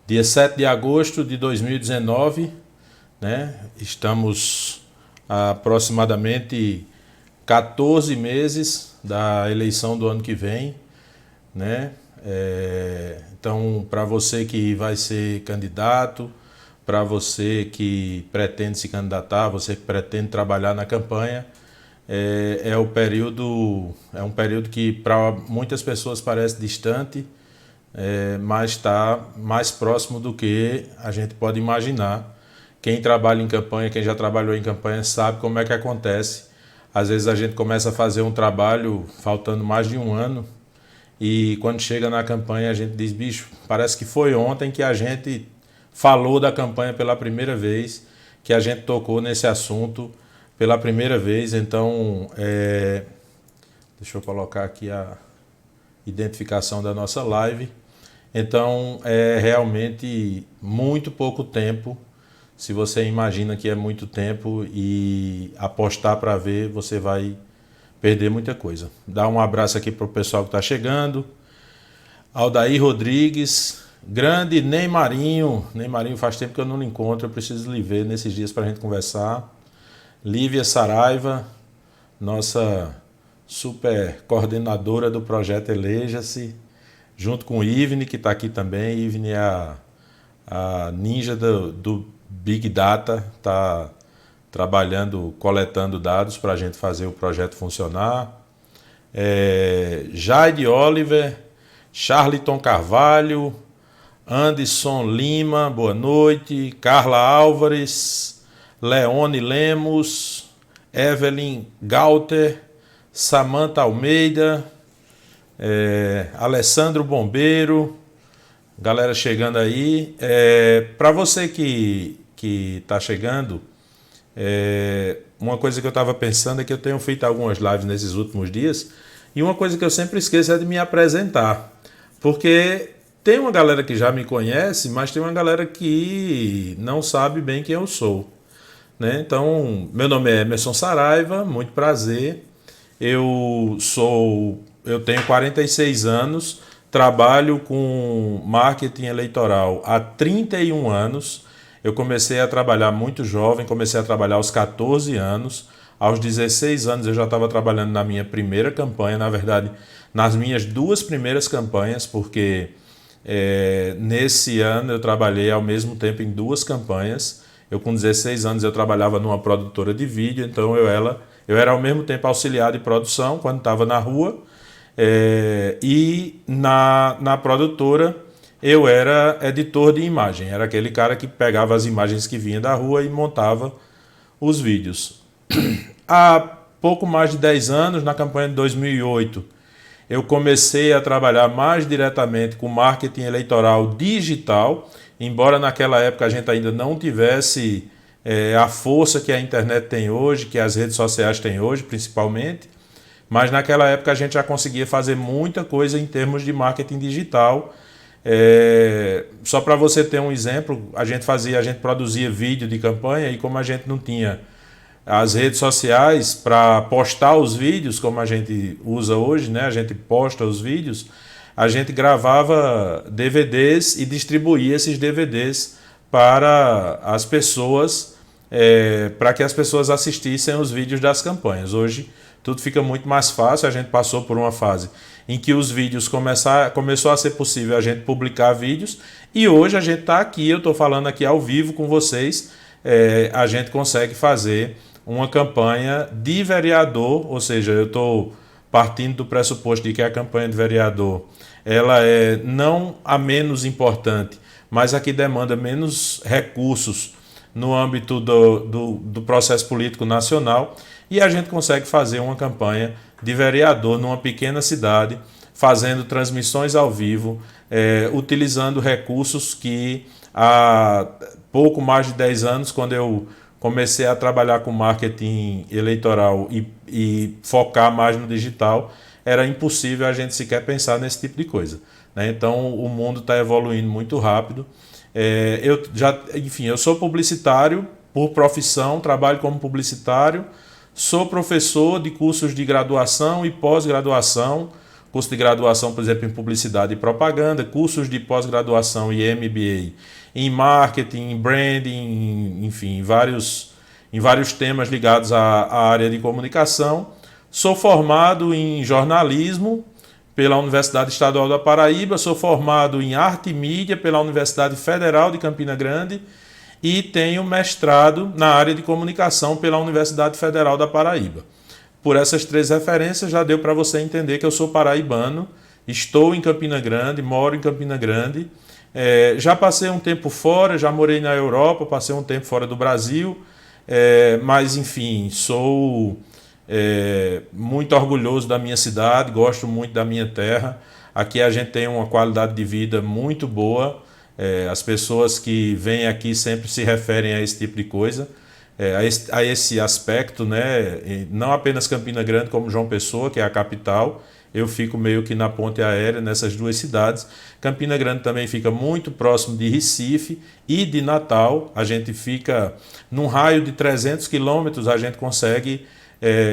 Dia 7 de agosto de 2019, né? Estamos há aproximadamente 14 meses da eleição do ano que vem, né? Então, para você que vai ser candidato, para você que pretende se candidatar, você que pretende trabalhar na campanha, é um período que para muitas pessoas parece distante, mas está mais próximo do que a gente pode imaginar. Quem trabalha em campanha, quem já trabalhou em campanha, sabe como é que acontece. Às vezes a gente começa a fazer um trabalho faltando mais de um ano e quando chega na campanha a gente diz, bicho, parece que foi ontem que a gente falou da campanha pela primeira vez, que a gente tocou nesse assunto pela primeira vez. Então, deixa eu colocar aqui a identificação da nossa live. Então, é realmente muito pouco tempo. Se você imagina que é muito tempo e apostar para ver, você vai perder muita coisa. Dá um abraço aqui para o pessoal que está chegando. Aldair Rodrigues, grande Neymarinho. Neymarinho faz tempo que eu não lhe encontro, eu preciso lhe ver nesses dias para a gente conversar. Lívia Saraiva, nossa super coordenadora do projeto Eleja-se, junto com o Ivne, que está aqui também. Ivne é a ninja do Big Data, está trabalhando, coletando dados para a gente fazer o projeto funcionar. Jaide Oliver, Charliton Carvalho, Anderson Lima, boa noite. Carla Álvares, Leone Lemos, Evelyn Galter, Samantha Almeida, Alessandro Bombeiro, galera chegando aí. Para você que está chegando, uma coisa que eu estava pensando é que eu tenho feito algumas lives nesses últimos dias e uma coisa que eu sempre esqueço é de me apresentar, porque tem uma galera que já me conhece, mas tem uma galera que não sabe bem quem eu sou, né? Então, meu nome é Emerson Saraiva, muito prazer. Eu tenho 46 anos, trabalho com marketing eleitoral há 31 anos. Eu comecei a trabalhar muito jovem, comecei a trabalhar aos 14 anos. Aos 16 anos eu já estava trabalhando na minha primeira campanha, na verdade, nas minhas duas primeiras campanhas, porque nesse ano eu trabalhei ao mesmo tempo em duas campanhas. Eu com 16 anos eu trabalhava numa produtora de vídeo, então eu era ao mesmo tempo auxiliar de produção quando estava na rua, e na produtora eu era editor de imagem, era aquele cara que pegava as imagens que vinham da rua e montava os vídeos. Há pouco mais de 10 anos, na campanha de 2008, eu comecei a trabalhar mais diretamente com marketing eleitoral digital, embora naquela época a gente ainda não tivesse a força que a internet tem hoje, que as redes sociais têm hoje, principalmente, mas naquela época a gente já conseguia fazer muita coisa em termos de marketing digital. Só para você ter um exemplo, a gente produzia vídeo de campanha e como a gente não tinha as redes sociais para postar os vídeos, como a gente usa hoje, né? A gente posta os vídeos, a gente gravava DVDs e distribuía esses DVDs para as pessoas, para que as pessoas assistissem os vídeos das campanhas. Hoje tudo fica muito mais fácil, a gente passou por uma fase em que os vídeos começou a ser possível a gente publicar vídeos e hoje a gente está aqui, eu estou falando aqui ao vivo com vocês, a gente consegue fazer uma campanha de vereador, ou seja, eu estou partindo do pressuposto de que a campanha de vereador ela é não a menos importante, mas a que demanda menos recursos no âmbito do processo político nacional, e a gente consegue fazer uma campanha de vereador numa pequena cidade, fazendo transmissões ao vivo, utilizando recursos que há pouco mais de 10 anos, quando eu comecei a trabalhar com marketing eleitoral e focar mais no digital, era impossível a gente sequer pensar nesse tipo de coisa, né? Então o mundo está evoluindo muito rápido. Eu sou publicitário por profissão, trabalho como publicitário, sou professor de cursos de graduação e pós-graduação, curso de graduação, por exemplo, em publicidade e propaganda, cursos de pós-graduação e MBA em marketing, em branding, enfim, em vários temas ligados à área de comunicação. Sou formado em jornalismo pela Universidade Estadual da Paraíba, sou formado em arte e mídia pela Universidade Federal de Campina Grande e tenho mestrado na área de comunicação pela Universidade Federal da Paraíba. Por essas 3 referências já deu para você entender que eu sou paraibano, estou em Campina Grande, moro em Campina Grande, já passei um tempo fora, já morei na Europa, passei um tempo fora do Brasil, mas enfim, sou muito orgulhoso da minha cidade, gosto muito da minha terra. Aqui a gente tem uma qualidade de vida muito boa, as pessoas que vêm aqui sempre se referem a esse tipo de coisa. A esse aspecto, né? Não apenas Campina Grande, como João Pessoa, que é a capital. Eu fico meio que na ponte aérea nessas 2 cidades. Campina Grande também fica muito próximo de Recife e de Natal. A gente fica num raio de 300 quilômetros, a gente consegue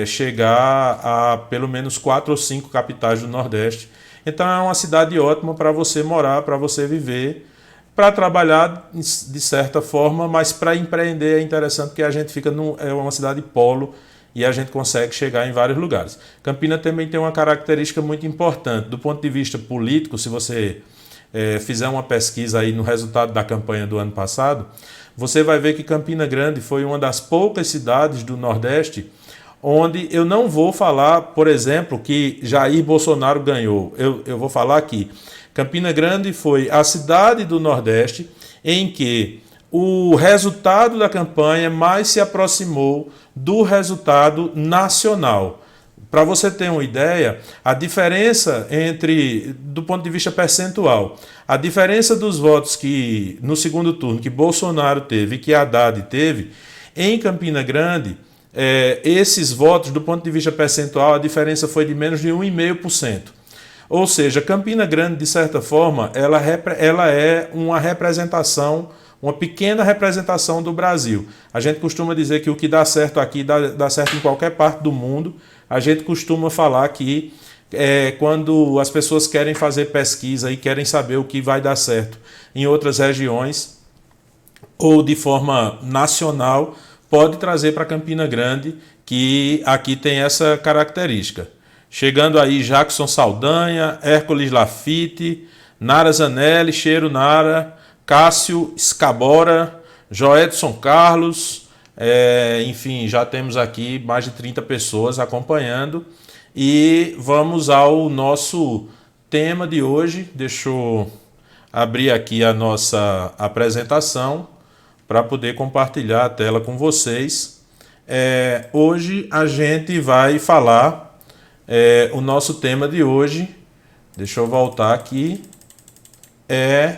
chegar a pelo menos 4 ou 5 capitais do Nordeste. Então é uma cidade ótima para você morar, para você viver, para trabalhar de certa forma, mas para empreender é interessante porque a gente fica é uma cidade polo e a gente consegue chegar em vários lugares. Campina também tem uma característica muito importante do ponto de vista político. Se você fizer uma pesquisa aí no resultado da campanha do ano passado, você vai ver que Campina Grande foi uma das poucas cidades do Nordeste onde eu não vou falar, por exemplo, que Jair Bolsonaro ganhou. Eu vou falar aqui. Campina Grande foi a cidade do Nordeste em que o resultado da campanha mais se aproximou do resultado nacional. Para você ter uma ideia, a diferença do ponto de vista percentual, a diferença dos votos que no segundo turno que Bolsonaro teve e que Haddad teve, em Campina Grande, esses votos, do ponto de vista percentual, a diferença foi de menos de 1,5%. Ou seja, Campina Grande, de certa forma, ela é uma representação, uma pequena representação do Brasil. A gente costuma dizer que o que dá certo aqui dá certo em qualquer parte do mundo. A gente costuma falar que quando as pessoas querem fazer pesquisa e querem saber o que vai dar certo em outras regiões ou de forma nacional, pode trazer para Campina Grande, que aqui tem essa característica. Chegando aí Jackson Saldanha, Hércules Lafite, Nara Zanelli, Cheiro Nara, Cássio Scabora, Joedson Carlos, enfim, já temos aqui mais de 30 pessoas acompanhando. E vamos ao nosso tema de hoje. Deixa eu abrir aqui a nossa apresentação para poder compartilhar a tela com vocês. Hoje a gente vai falar... o nosso tema de hoje, deixa eu voltar aqui, é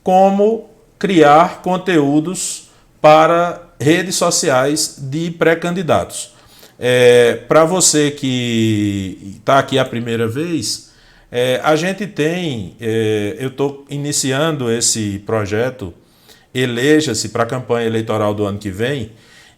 como criar conteúdos para redes sociais de pré-candidatos. Para você que está aqui a primeira vez, a gente tem, eu estou iniciando esse projeto Eleja-se para a campanha eleitoral do ano que vem,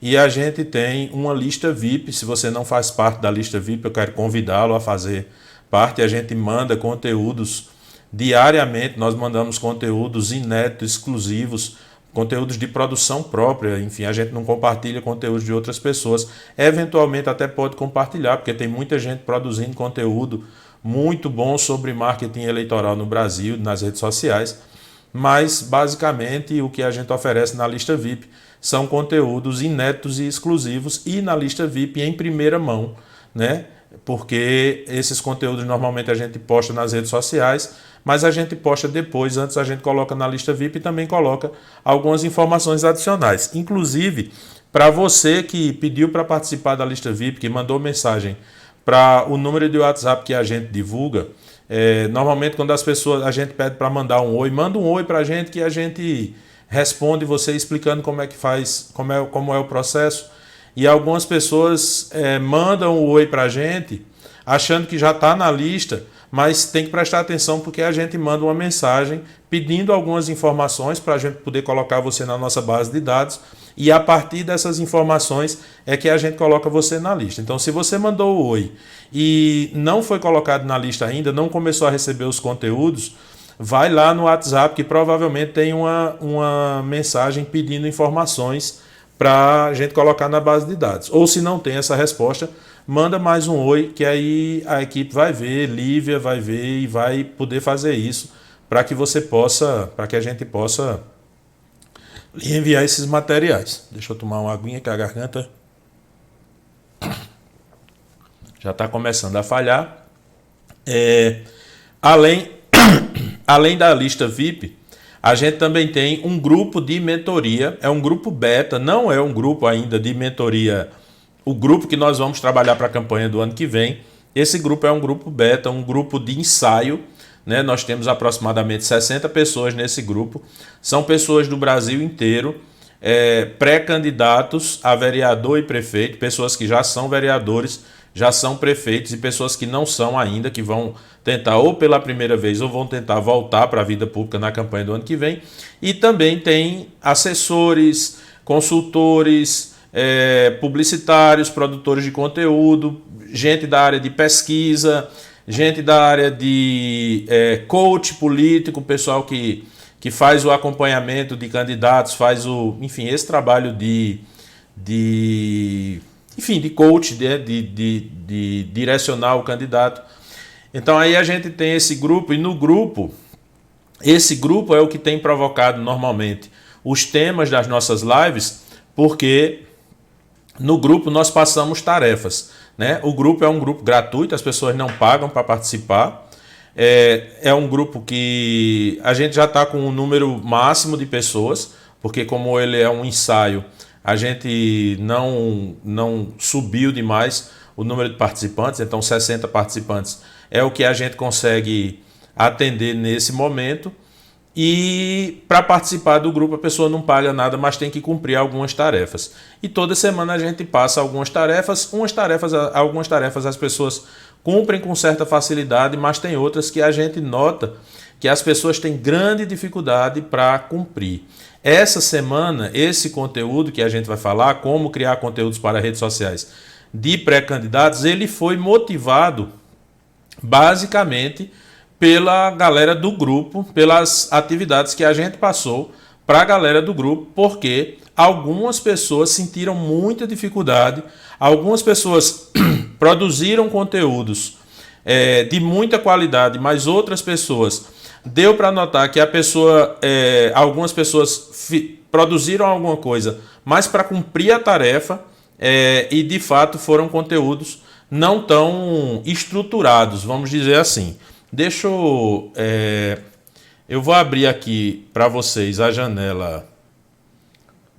e a gente tem uma lista VIP. Se você não faz parte da lista VIP, eu quero convidá-lo a fazer parte. A gente manda conteúdos diariamente, nós mandamos conteúdos inéditos, exclusivos, conteúdos de produção própria. Enfim, a gente não compartilha conteúdos de outras pessoas. Eventualmente até pode compartilhar, porque tem muita gente produzindo conteúdo muito bom sobre marketing eleitoral no Brasil, nas redes sociais. Mas, basicamente, o que a gente oferece na lista VIP são conteúdos inéditos e exclusivos, e na lista VIP em primeira mão, né? Porque esses conteúdos normalmente a gente posta nas redes sociais, mas a gente posta depois, antes a gente coloca na lista VIP e também coloca algumas informações adicionais. Inclusive, para você que pediu para participar da lista VIP, que mandou mensagem para o número de WhatsApp que a gente divulga, normalmente quando as pessoas, a gente pede para mandar um oi, manda um oi para a gente que a gente responde você explicando como é que faz, como é o processo. E algumas pessoas mandam o oi para a gente achando que já está na lista, mas tem que prestar atenção porque a gente manda uma mensagem pedindo algumas informações para a gente poder colocar você na nossa base de dados e a partir dessas informações é que a gente coloca você na lista. Então, se você mandou o oi e não foi colocado na lista ainda, não começou a receber os conteúdos, vai lá no WhatsApp que provavelmente tem uma mensagem pedindo informações para a gente colocar na base de dados. Ou se não tem essa resposta, manda mais um oi, que aí a equipe vai ver, Lívia vai ver e vai poder fazer isso para que você possa, para que a gente possa lhe enviar esses materiais. Deixa eu tomar uma aguinha que a garganta já está começando a falhar. Além da lista VIP, a gente também tem um grupo de mentoria, é um grupo beta, não é um grupo ainda de mentoria, o grupo que nós vamos trabalhar para a campanha do ano que vem. Esse grupo é um grupo beta, um grupo de ensaio, né? Nós temos aproximadamente 60 pessoas nesse grupo, são pessoas do Brasil inteiro, pré-candidatos a vereador e prefeito, pessoas que já são vereadores, já são prefeitos e pessoas que não são ainda, que vão tentar ou pela primeira vez ou vão tentar voltar para a vida pública na campanha do ano que vem. E também tem assessores, consultores, publicitários, produtores de conteúdo, gente da área de pesquisa, gente da área de coach político, pessoal que faz o acompanhamento de candidatos, faz esse trabalho de coach, de direcionar o candidato. Então aí a gente tem esse grupo, e no grupo, esse grupo é o que tem provocado normalmente os temas das nossas lives, porque no grupo nós passamos tarefas, né? O grupo é um grupo gratuito, as pessoas não pagam para participar. É um grupo que a gente já está com um número máximo de pessoas, porque como ele é um ensaio, a gente não subiu demais o número de participantes, então 60 participantes é o que a gente consegue atender nesse momento. E para participar do grupo a pessoa não paga nada, mas tem que cumprir algumas tarefas. E toda semana a gente passa algumas tarefas, algumas tarefas as pessoas cumprem com certa facilidade, mas tem outras que a gente nota que as pessoas têm grande dificuldade para cumprir. Essa semana, esse conteúdo que a gente vai falar, como criar conteúdos para redes sociais de pré-candidatos, ele foi motivado basicamente pela galera do grupo, pelas atividades que a gente passou para a galera do grupo, porque algumas pessoas sentiram muita dificuldade, algumas pessoas produziram conteúdos de muita qualidade, mas outras pessoas, deu para notar que algumas pessoas produziram alguma coisa, mas para cumprir a tarefa, e de fato foram conteúdos não tão estruturados, vamos dizer assim. Eu vou abrir aqui para vocês a janela.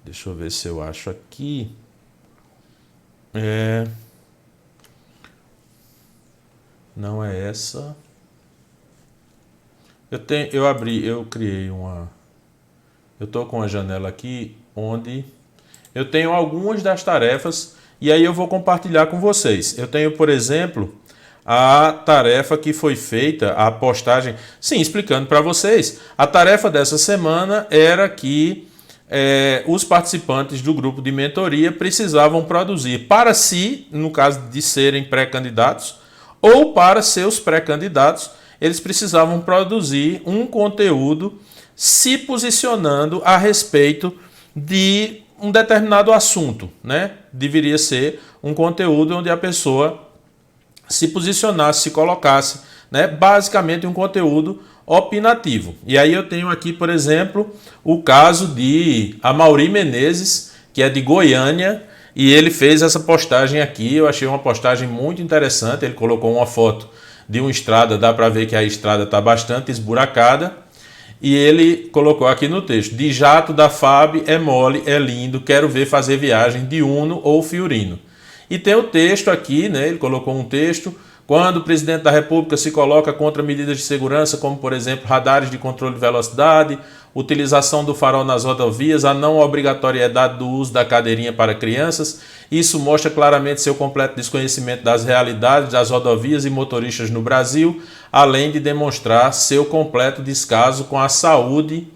Deixa eu ver se eu acho aqui. Não é essa. Eu criei uma. Eu estou com a janela aqui onde eu tenho algumas das tarefas e aí eu vou compartilhar com vocês. Eu tenho, por exemplo, a tarefa que foi feita, a postagem, sim, explicando para vocês. A tarefa dessa semana era que os participantes do grupo de mentoria precisavam produzir para si, no caso de serem pré-candidatos, ou para seus pré-candidatos, eles precisavam produzir um conteúdo se posicionando a respeito de um determinado assunto, né? Deveria ser um conteúdo onde a pessoa se posicionasse, se colocasse, né? Basicamente um conteúdo opinativo. E aí eu tenho aqui, por exemplo, o caso de Amaury Menezes, que é de Goiânia, e ele fez essa postagem aqui. Eu achei uma postagem muito interessante. Ele colocou uma foto de uma estrada, dá para ver que a estrada está bastante esburacada, e ele colocou aqui no texto: de jato da FAB é mole, é lindo, quero ver fazer viagem de Uno ou Fiorino. E tem o texto aqui, né? Ele colocou um texto Quando o presidente da República se coloca contra medidas de segurança, como, por exemplo, radares de controle de velocidade, utilização do farol nas rodovias, a não obrigatoriedade do uso da cadeirinha para crianças, isso mostra claramente seu completo desconhecimento das realidades das rodovias e motoristas no Brasil, além de demonstrar seu completo descaso com a saúde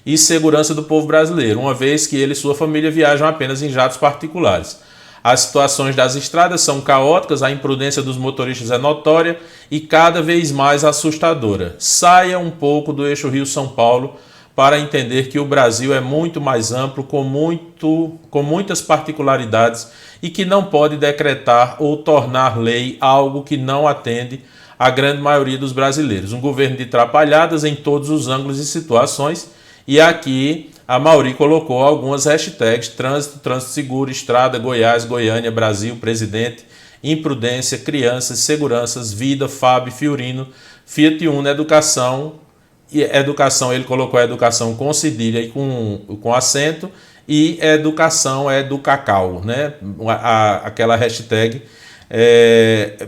e segurança do povo brasileiro, uma vez que ele e sua família viajam apenas em jatos particulares. As situações das estradas são caóticas, a imprudência dos motoristas é notória e cada vez mais assustadora. Saia um pouco do eixo Rio-São Paulo para entender que o Brasil é muito mais amplo, com muitas particularidades e que não pode decretar ou tornar lei algo que não atende à grande maioria dos brasileiros. Um governo de trapalhadas em todos os ângulos e situações. E aqui a Mauri colocou algumas hashtags: trânsito, trânsito seguro, estrada, Goiás, Goiânia, Brasil, presidente, imprudência, crianças, seguranças, vida, Fábio, Fiorino, Fiat Uno, educação. E educação, ele colocou a educação com cedilha e com acento, e educação é do cacau, né? Aquela hashtag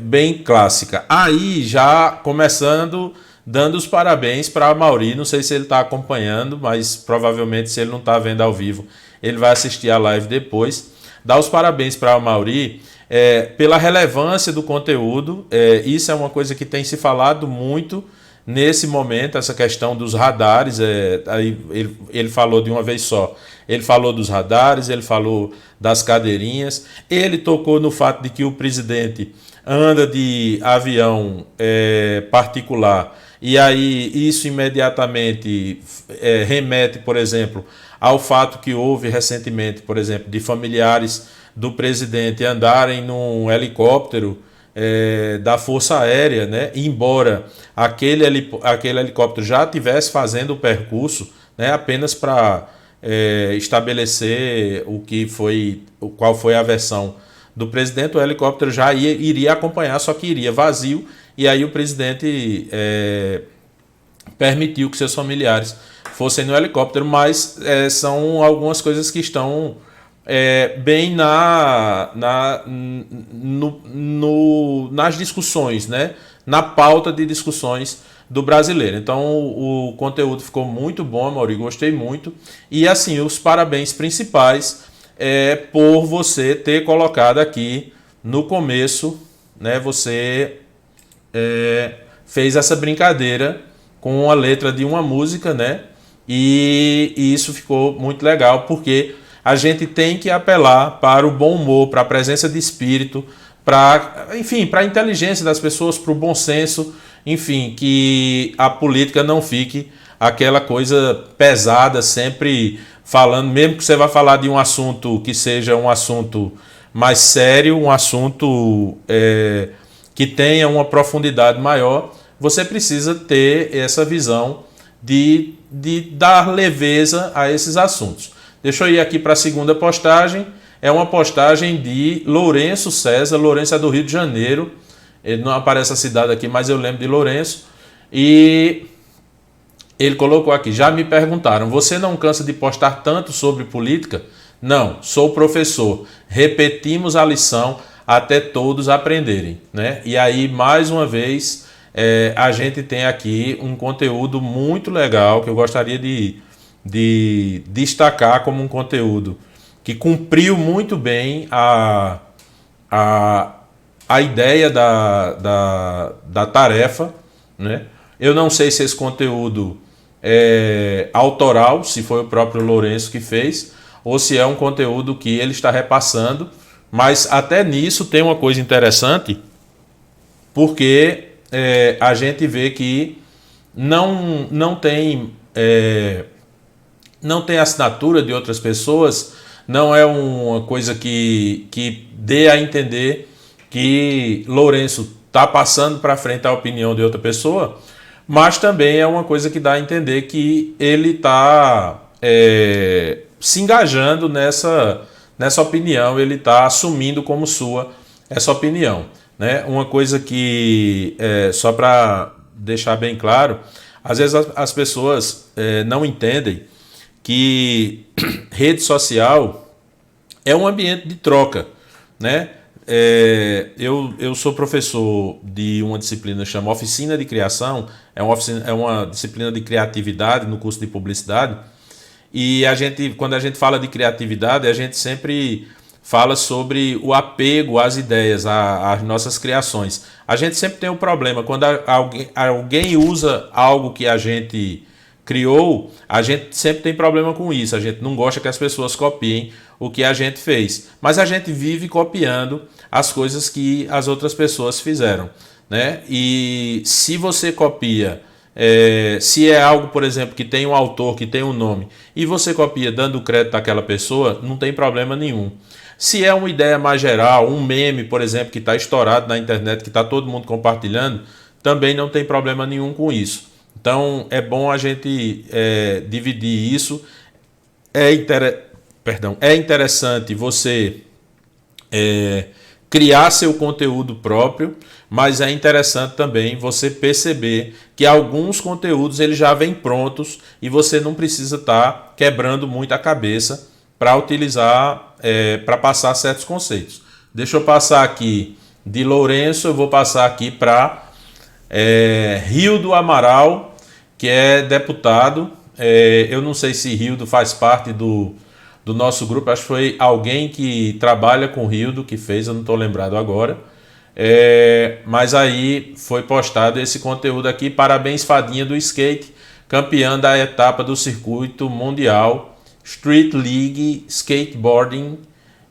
bem clássica. Aí já começando, dando os parabéns para a Mauri, não sei se ele está acompanhando, mas provavelmente se ele não está vendo ao vivo, ele vai assistir a live depois. Dá os parabéns para a Mauri pela relevância do conteúdo, isso é uma coisa que tem se falado muito nesse momento, essa questão dos radares. Aí ele falou de uma vez só, ele falou dos radares, ele falou das cadeirinhas, ele tocou no fato de que o presidente anda de avião particular, e aí isso imediatamente remete, por exemplo, ao fato que houve recentemente, por exemplo, de familiares do presidente andarem num helicóptero da Força Aérea, né? Embora aquele helicóptero já estivesse fazendo o percurso, né? Apenas para estabelecer qual foi a versão do presidente, o helicóptero já iria acompanhar, só que iria vazio, e aí o presidente permitiu que seus familiares fossem no helicóptero, mas são algumas coisas que estão bem nas discussões, né? Na pauta de discussões do brasileiro. Então o conteúdo ficou muito bom, Mauri, gostei muito. E assim, os parabéns principais por você ter colocado aqui no começo, né? Você fez essa brincadeira com a letra de uma música, né? E isso ficou muito legal, porque a gente tem que apelar para o bom humor, para a presença de espírito, para a inteligência das pessoas, para o bom senso, enfim, que a política não fique aquela coisa pesada, sempre falando, mesmo que você vá falar de um assunto que seja um assunto mais sério, um assunto que tenha uma profundidade maior, você precisa ter essa visão de dar leveza a esses assuntos. Deixa eu ir aqui para a segunda postagem. É uma postagem de Lourenço César. Lourenço é do Rio de Janeiro. Ele não aparece a cidade aqui, mas eu lembro de Lourenço. E ele colocou aqui: já me perguntaram, você não cansa de postar tanto sobre política? Não, sou professor. Repetimos a lição até todos aprenderem, né? E aí, mais uma vez, a gente tem aqui um conteúdo muito legal que eu gostaria de destacar como um conteúdo que cumpriu muito bem a ideia da tarefa, né? Eu não sei se esse conteúdo é autoral, se foi o próprio Lourenço que fez, ou se é um conteúdo que ele está repassando, mas até nisso tem uma coisa interessante, porque a gente vê que não tem assinatura de outras pessoas, não é uma coisa que dê a entender que Lourenço está passando para frente a opinião de outra pessoa, mas também é uma coisa que dá a entender que ele está se engajando nessa opinião, ele está assumindo como sua essa opinião, né? Uma coisa que, só para deixar bem claro, às vezes as pessoas não entendem que rede social é um ambiente de troca, né? eu sou professor de uma disciplina que chama Oficina de Criação, é uma disciplina de criatividade no curso de publicidade, e quando a gente fala de criatividade, a gente sempre fala sobre o apego às ideias, às nossas criações. A gente sempre tem um problema, quando alguém usa algo que a gente criou, a gente sempre tem problema com isso, a gente não gosta que as pessoas copiem o que a gente fez, mas a gente vive copiando as coisas que as outras pessoas fizeram, né? E se você copia, se é algo, por exemplo, que tem um autor, que tem um nome, e você copia dando crédito àquela pessoa, não tem problema nenhum. Se é uma ideia mais geral, um meme, por exemplo, que está estourado na internet, que está todo mundo compartilhando, também não tem problema nenhum com isso. Então é bom a gente dividir isso. É interessante você criar seu conteúdo próprio, mas é interessante também você perceber que alguns conteúdos eles já vêm prontos e você não precisa estar quebrando muito a cabeça para utilizar, para passar certos conceitos. Deixa eu passar aqui de Lourenço, eu vou passar aqui para Rildo Amaral, que é deputado. Eu não sei se Rildo faz parte do nosso grupo, acho que foi alguém que trabalha com Rildo que fez, eu não estou lembrado agora. Mas aí foi postado esse conteúdo aqui. Parabéns, Fadinha do Skate, campeã da etapa do circuito mundial Street League Skateboarding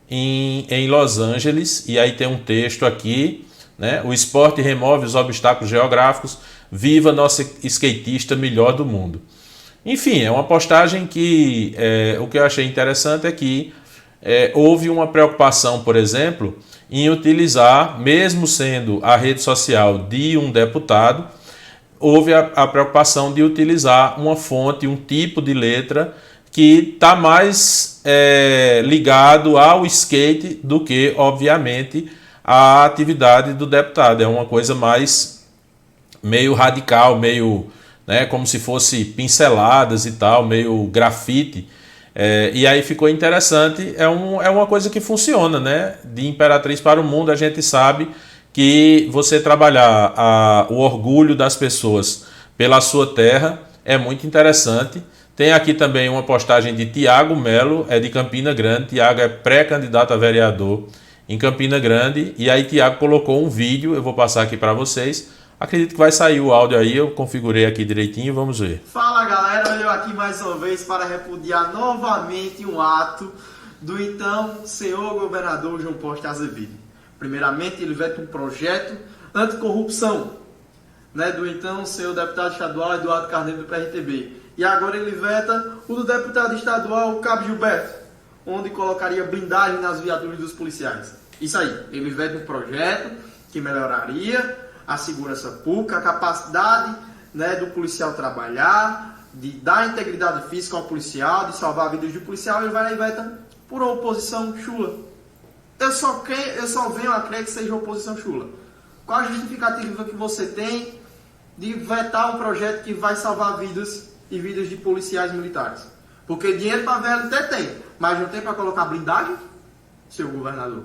em Los Angeles. E aí tem um texto aqui, né? O esporte remove os obstáculos geográficos. Viva nosso skatista melhor do mundo. Enfim, é uma postagem que o que eu achei interessante é que houve uma preocupação, por exemplo, em utilizar, mesmo sendo a rede social de um deputado, houve a preocupação de utilizar uma fonte, um tipo de letra que está mais ligado ao skate do que, obviamente, à atividade do deputado. É uma coisa mais meio radical, meio, né, como se fosse pinceladas e tal, meio grafite. E aí ficou interessante. É uma coisa que funciona, né? De Imperatriz para o Mundo, a gente sabe que você trabalhar o orgulho das pessoas pela sua terra é muito interessante. Tem aqui também uma postagem de Tiago Melo, é de Campina Grande. Tiago é pré-candidato a vereador em Campina Grande. E aí Tiago colocou um vídeo, eu vou passar aqui para vocês. Acredito que vai sair o áudio aí, eu configurei aqui direitinho, vamos ver. Fala galera, eu aqui mais uma vez para repudiar novamente um ato do então senhor governador João Costa Azevedo. Primeiramente ele veta um projeto anticorrupção, né, do então senhor deputado estadual Eduardo Carneiro do PRTB. E agora ele veta o do deputado estadual Cabo Gilberto, onde colocaria blindagem nas viaturas dos policiais. Isso aí, ele veta um projeto que melhoraria a segurança pública, a capacidade, né, do policial trabalhar, de dar integridade física ao policial, de salvar a vida do policial. Ele vai lá e veta por uma oposição chula. Eu só venho a crer que seja oposição chula. Qual a justificativa que você tem de vetar um projeto que vai salvar vidas e vidas de policiais militares? Porque dinheiro para velho até tem, mas não tem para colocar blindagem, seu governador.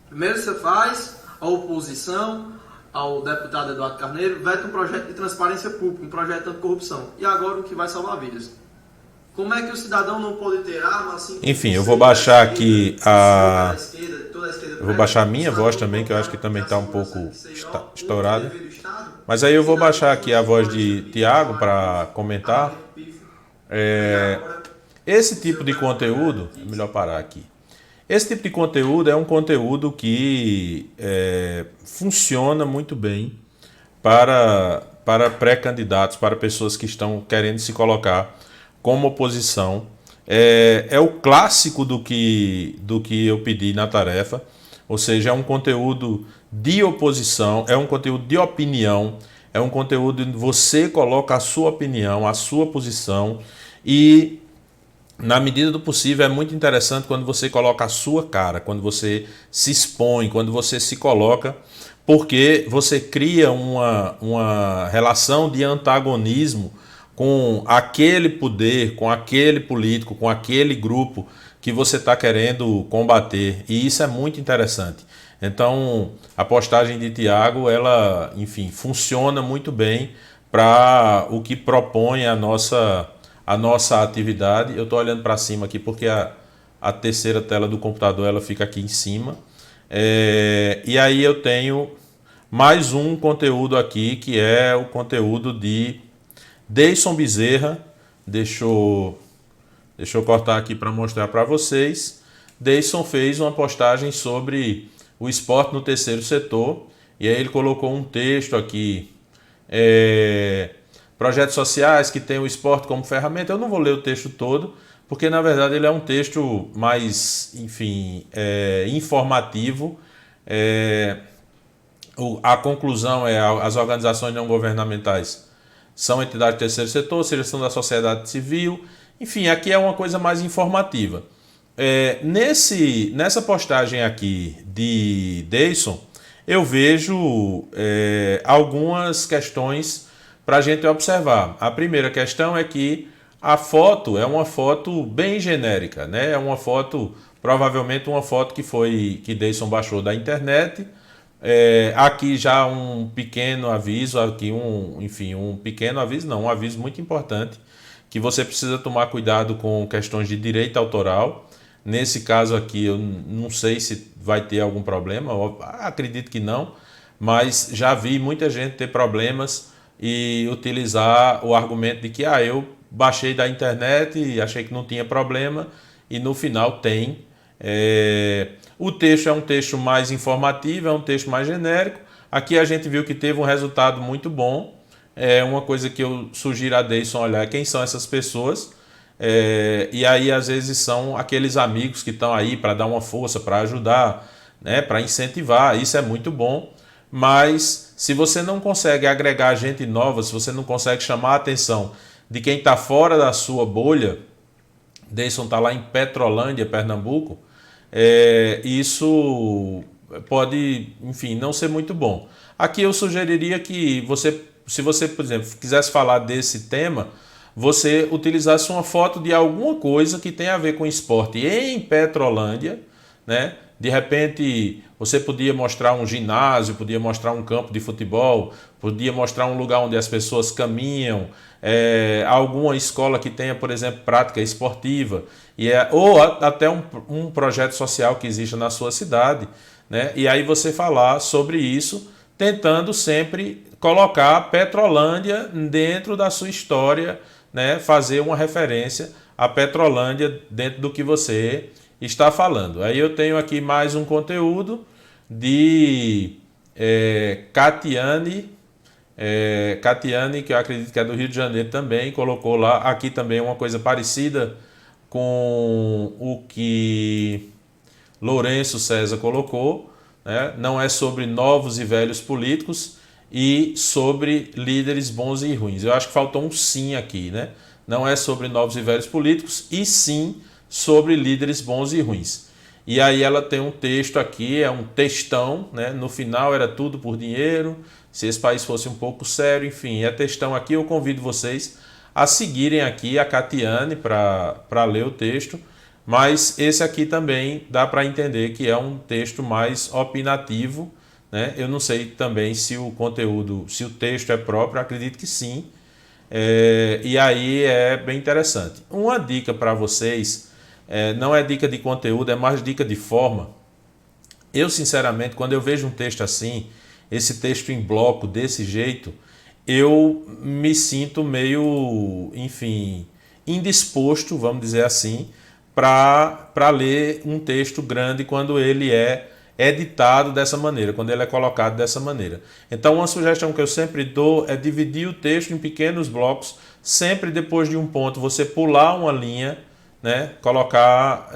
Primeiro você faz a oposição ao deputado Eduardo Carneiro, veta um projeto de transparência pública, um projeto anticorrupção. E agora o que vai salvar vidas? Como é que o cidadão não pode ter arma assim? Enfim, eu vou baixar aqui eu vou baixar a minha voz também, que eu acho que também está um pouco estourada. Mas aí eu vou baixar aqui a voz de Tiago para comentar. Esse tipo de conteúdo, é melhor parar aqui. Esse tipo de conteúdo é um conteúdo que funciona muito bem para pré-candidatos, para pessoas que estão querendo se colocar como oposição. É o clássico do que eu pedi na tarefa, ou seja, é um conteúdo de oposição, é um conteúdo de opinião, é um conteúdo onde você coloca a sua opinião, a sua posição e, na medida do possível, é muito interessante quando você coloca a sua cara, quando você se expõe, quando você se coloca, porque você cria uma relação de antagonismo com aquele poder, com aquele político, com aquele grupo que você está querendo combater. E isso é muito interessante. Então, a postagem de Tiago, ela, enfim, funciona muito bem para o que propõe a nossa atividade. Eu estou olhando para cima aqui porque a terceira tela do computador ela fica aqui em cima. E aí eu tenho mais um conteúdo aqui, que é o conteúdo de Deison Bezerra. Deixa eu cortar aqui para mostrar para vocês. Deison fez uma postagem sobre o esporte no terceiro setor, e aí ele colocou um texto aqui, projetos sociais que tem o esporte como ferramenta. Eu não vou ler o texto todo, porque na verdade ele é um texto mais, enfim, informativo. A conclusão é: as organizações não governamentais são entidades do terceiro setor, ou seja, são da sociedade civil. Enfim, aqui é uma coisa mais informativa. Nessa postagem aqui de Deison, eu vejo algumas questões para a gente observar. A primeira questão é que a foto é uma foto bem genérica, né? É uma foto, provavelmente uma foto que Deison baixou da internet. Aqui já um pequeno aviso, um aviso muito importante, que você precisa tomar cuidado com questões de direito autoral. Nesse caso aqui, eu não sei se vai ter algum problema, eu acredito que não, mas já vi muita gente ter problemas e utilizar o argumento de que eu baixei da internet e achei que não tinha problema, e no final tem. O texto é um texto mais informativo, é um texto mais genérico. Aqui a gente viu que teve um resultado muito bom. Uma coisa que eu sugiro a Deison olhar: quem são essas pessoas. E aí às vezes são aqueles amigos que estão aí para dar uma força, para ajudar, né, para incentivar. Isso é muito bom, mas se você não consegue agregar gente nova, se você não consegue chamar a atenção de quem está fora da sua bolha. Deison está lá em Petrolândia, Pernambuco. Isso pode, enfim, não ser muito bom. Aqui eu sugeriria que se você, por exemplo, quisesse falar desse tema, você utilizasse uma foto de alguma coisa que tenha a ver com esporte em Petrolândia, né? De repente, você podia mostrar um ginásio, podia mostrar um campo de futebol, podia mostrar um lugar onde as pessoas caminham, alguma escola que tenha, por exemplo, prática esportiva, ou até um projeto social que exista na sua cidade, né? E aí você falar sobre isso, tentando sempre colocar Petrolândia dentro da sua história, né? Fazer uma referência a Petrolândia dentro do que você está falando. Aí eu tenho aqui mais um conteúdo de Catiane, que eu acredito que é do Rio de Janeiro também, colocou lá. Aqui também uma coisa parecida com o que Lourenço César colocou, né? Não é sobre novos e velhos políticos e sobre líderes bons e ruins. Eu acho que faltou um sim aqui, né? Não é sobre novos e velhos políticos, e sim sobre líderes bons e ruins. E aí ela tem um texto aqui, é um textão, né? No final era tudo por dinheiro, se esse país fosse um pouco sério, enfim, é textão aqui. Eu convido vocês a seguirem aqui a Catiane para ler o texto, mas esse aqui também dá para entender que é um texto mais opinativo, né? Eu não sei também se o conteúdo, se o texto é próprio, acredito que sim. E aí é bem interessante. Uma dica para vocês, não é dica de conteúdo, é mais dica de forma. Eu, sinceramente, quando eu vejo um texto assim, esse texto em bloco desse jeito, eu me sinto meio, enfim, indisposto, vamos dizer assim, para ler um texto grande quando ele é editado dessa maneira, quando ele é colocado dessa maneira. Então, uma sugestão que eu sempre dou é dividir o texto em pequenos blocos, sempre depois de um ponto você pular uma linha, né? Colocar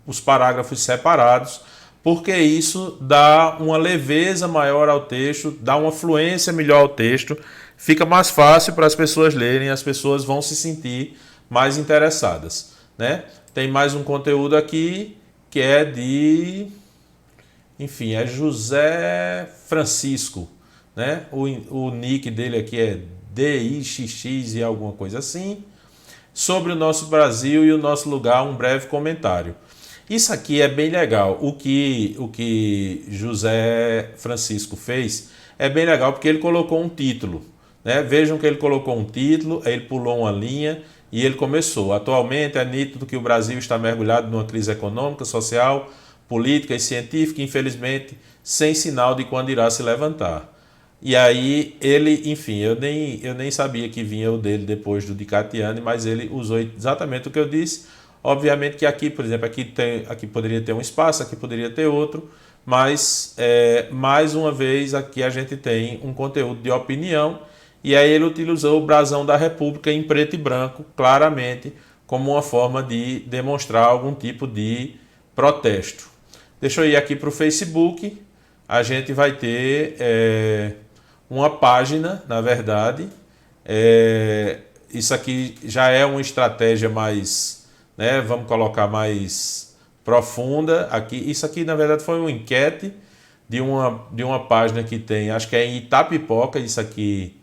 os parágrafos separados, porque isso dá uma leveza maior ao texto, dá uma fluência melhor ao texto, fica mais fácil para as pessoas lerem, as pessoas vão se sentir mais interessadas, né? Tem mais um conteúdo aqui que é de... Enfim, é José Francisco, né? O nick dele aqui é DIXX e alguma coisa assim. sobre o nosso Brasil e o nosso lugar, um breve comentário. Isso aqui é bem legal. O que José Francisco fez é bem legal porque ele colocou um título, né? Vejam que ele colocou um título, aí ele pulou uma linha e ele começou. Atualmente é nítido que o Brasil está mergulhado numa crise econômica, social, política e científica, infelizmente, sem sinal de quando irá se levantar. E aí ele, enfim, eu nem sabia que vinha o dele depois do de Catiane, mas ele usou exatamente o que eu disse. Obviamente que aqui, por exemplo, aqui poderia ter um espaço, aqui poderia ter outro, mas mais uma vez aqui a gente tem um conteúdo de opinião e aí ele utilizou o brasão da República em preto e branco, claramente, como uma forma de demonstrar algum tipo de protesto. Deixa eu ir aqui para o Facebook, a gente vai ter uma página, na verdade, isso aqui já é uma estratégia mais, né, vamos colocar mais profunda aqui. Isso aqui, na verdade, foi uma enquete de uma página que tem, acho que é em Itapipoca, isso aqui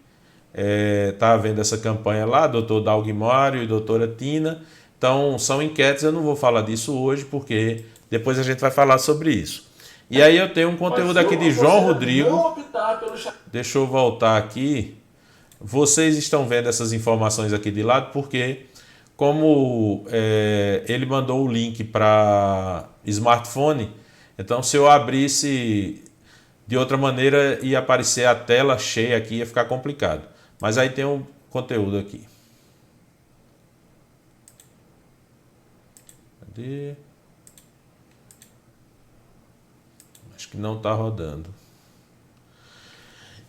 tá vendo essa campanha lá, doutor Dalguimário e doutora Tina. Então, são enquetes, eu não vou falar disso hoje, porque depois a gente vai falar sobre isso. E aí eu tenho um conteúdo aqui de João Rodrigo. Deixa eu voltar aqui. Vocês estão vendo essas informações aqui de lado, porque como ele mandou o link para smartphone, então se eu abrisse de outra maneira ia aparecer a tela cheia aqui, ia ficar complicado. Mas aí tem um conteúdo aqui. Cadê? Acho que não está rodando.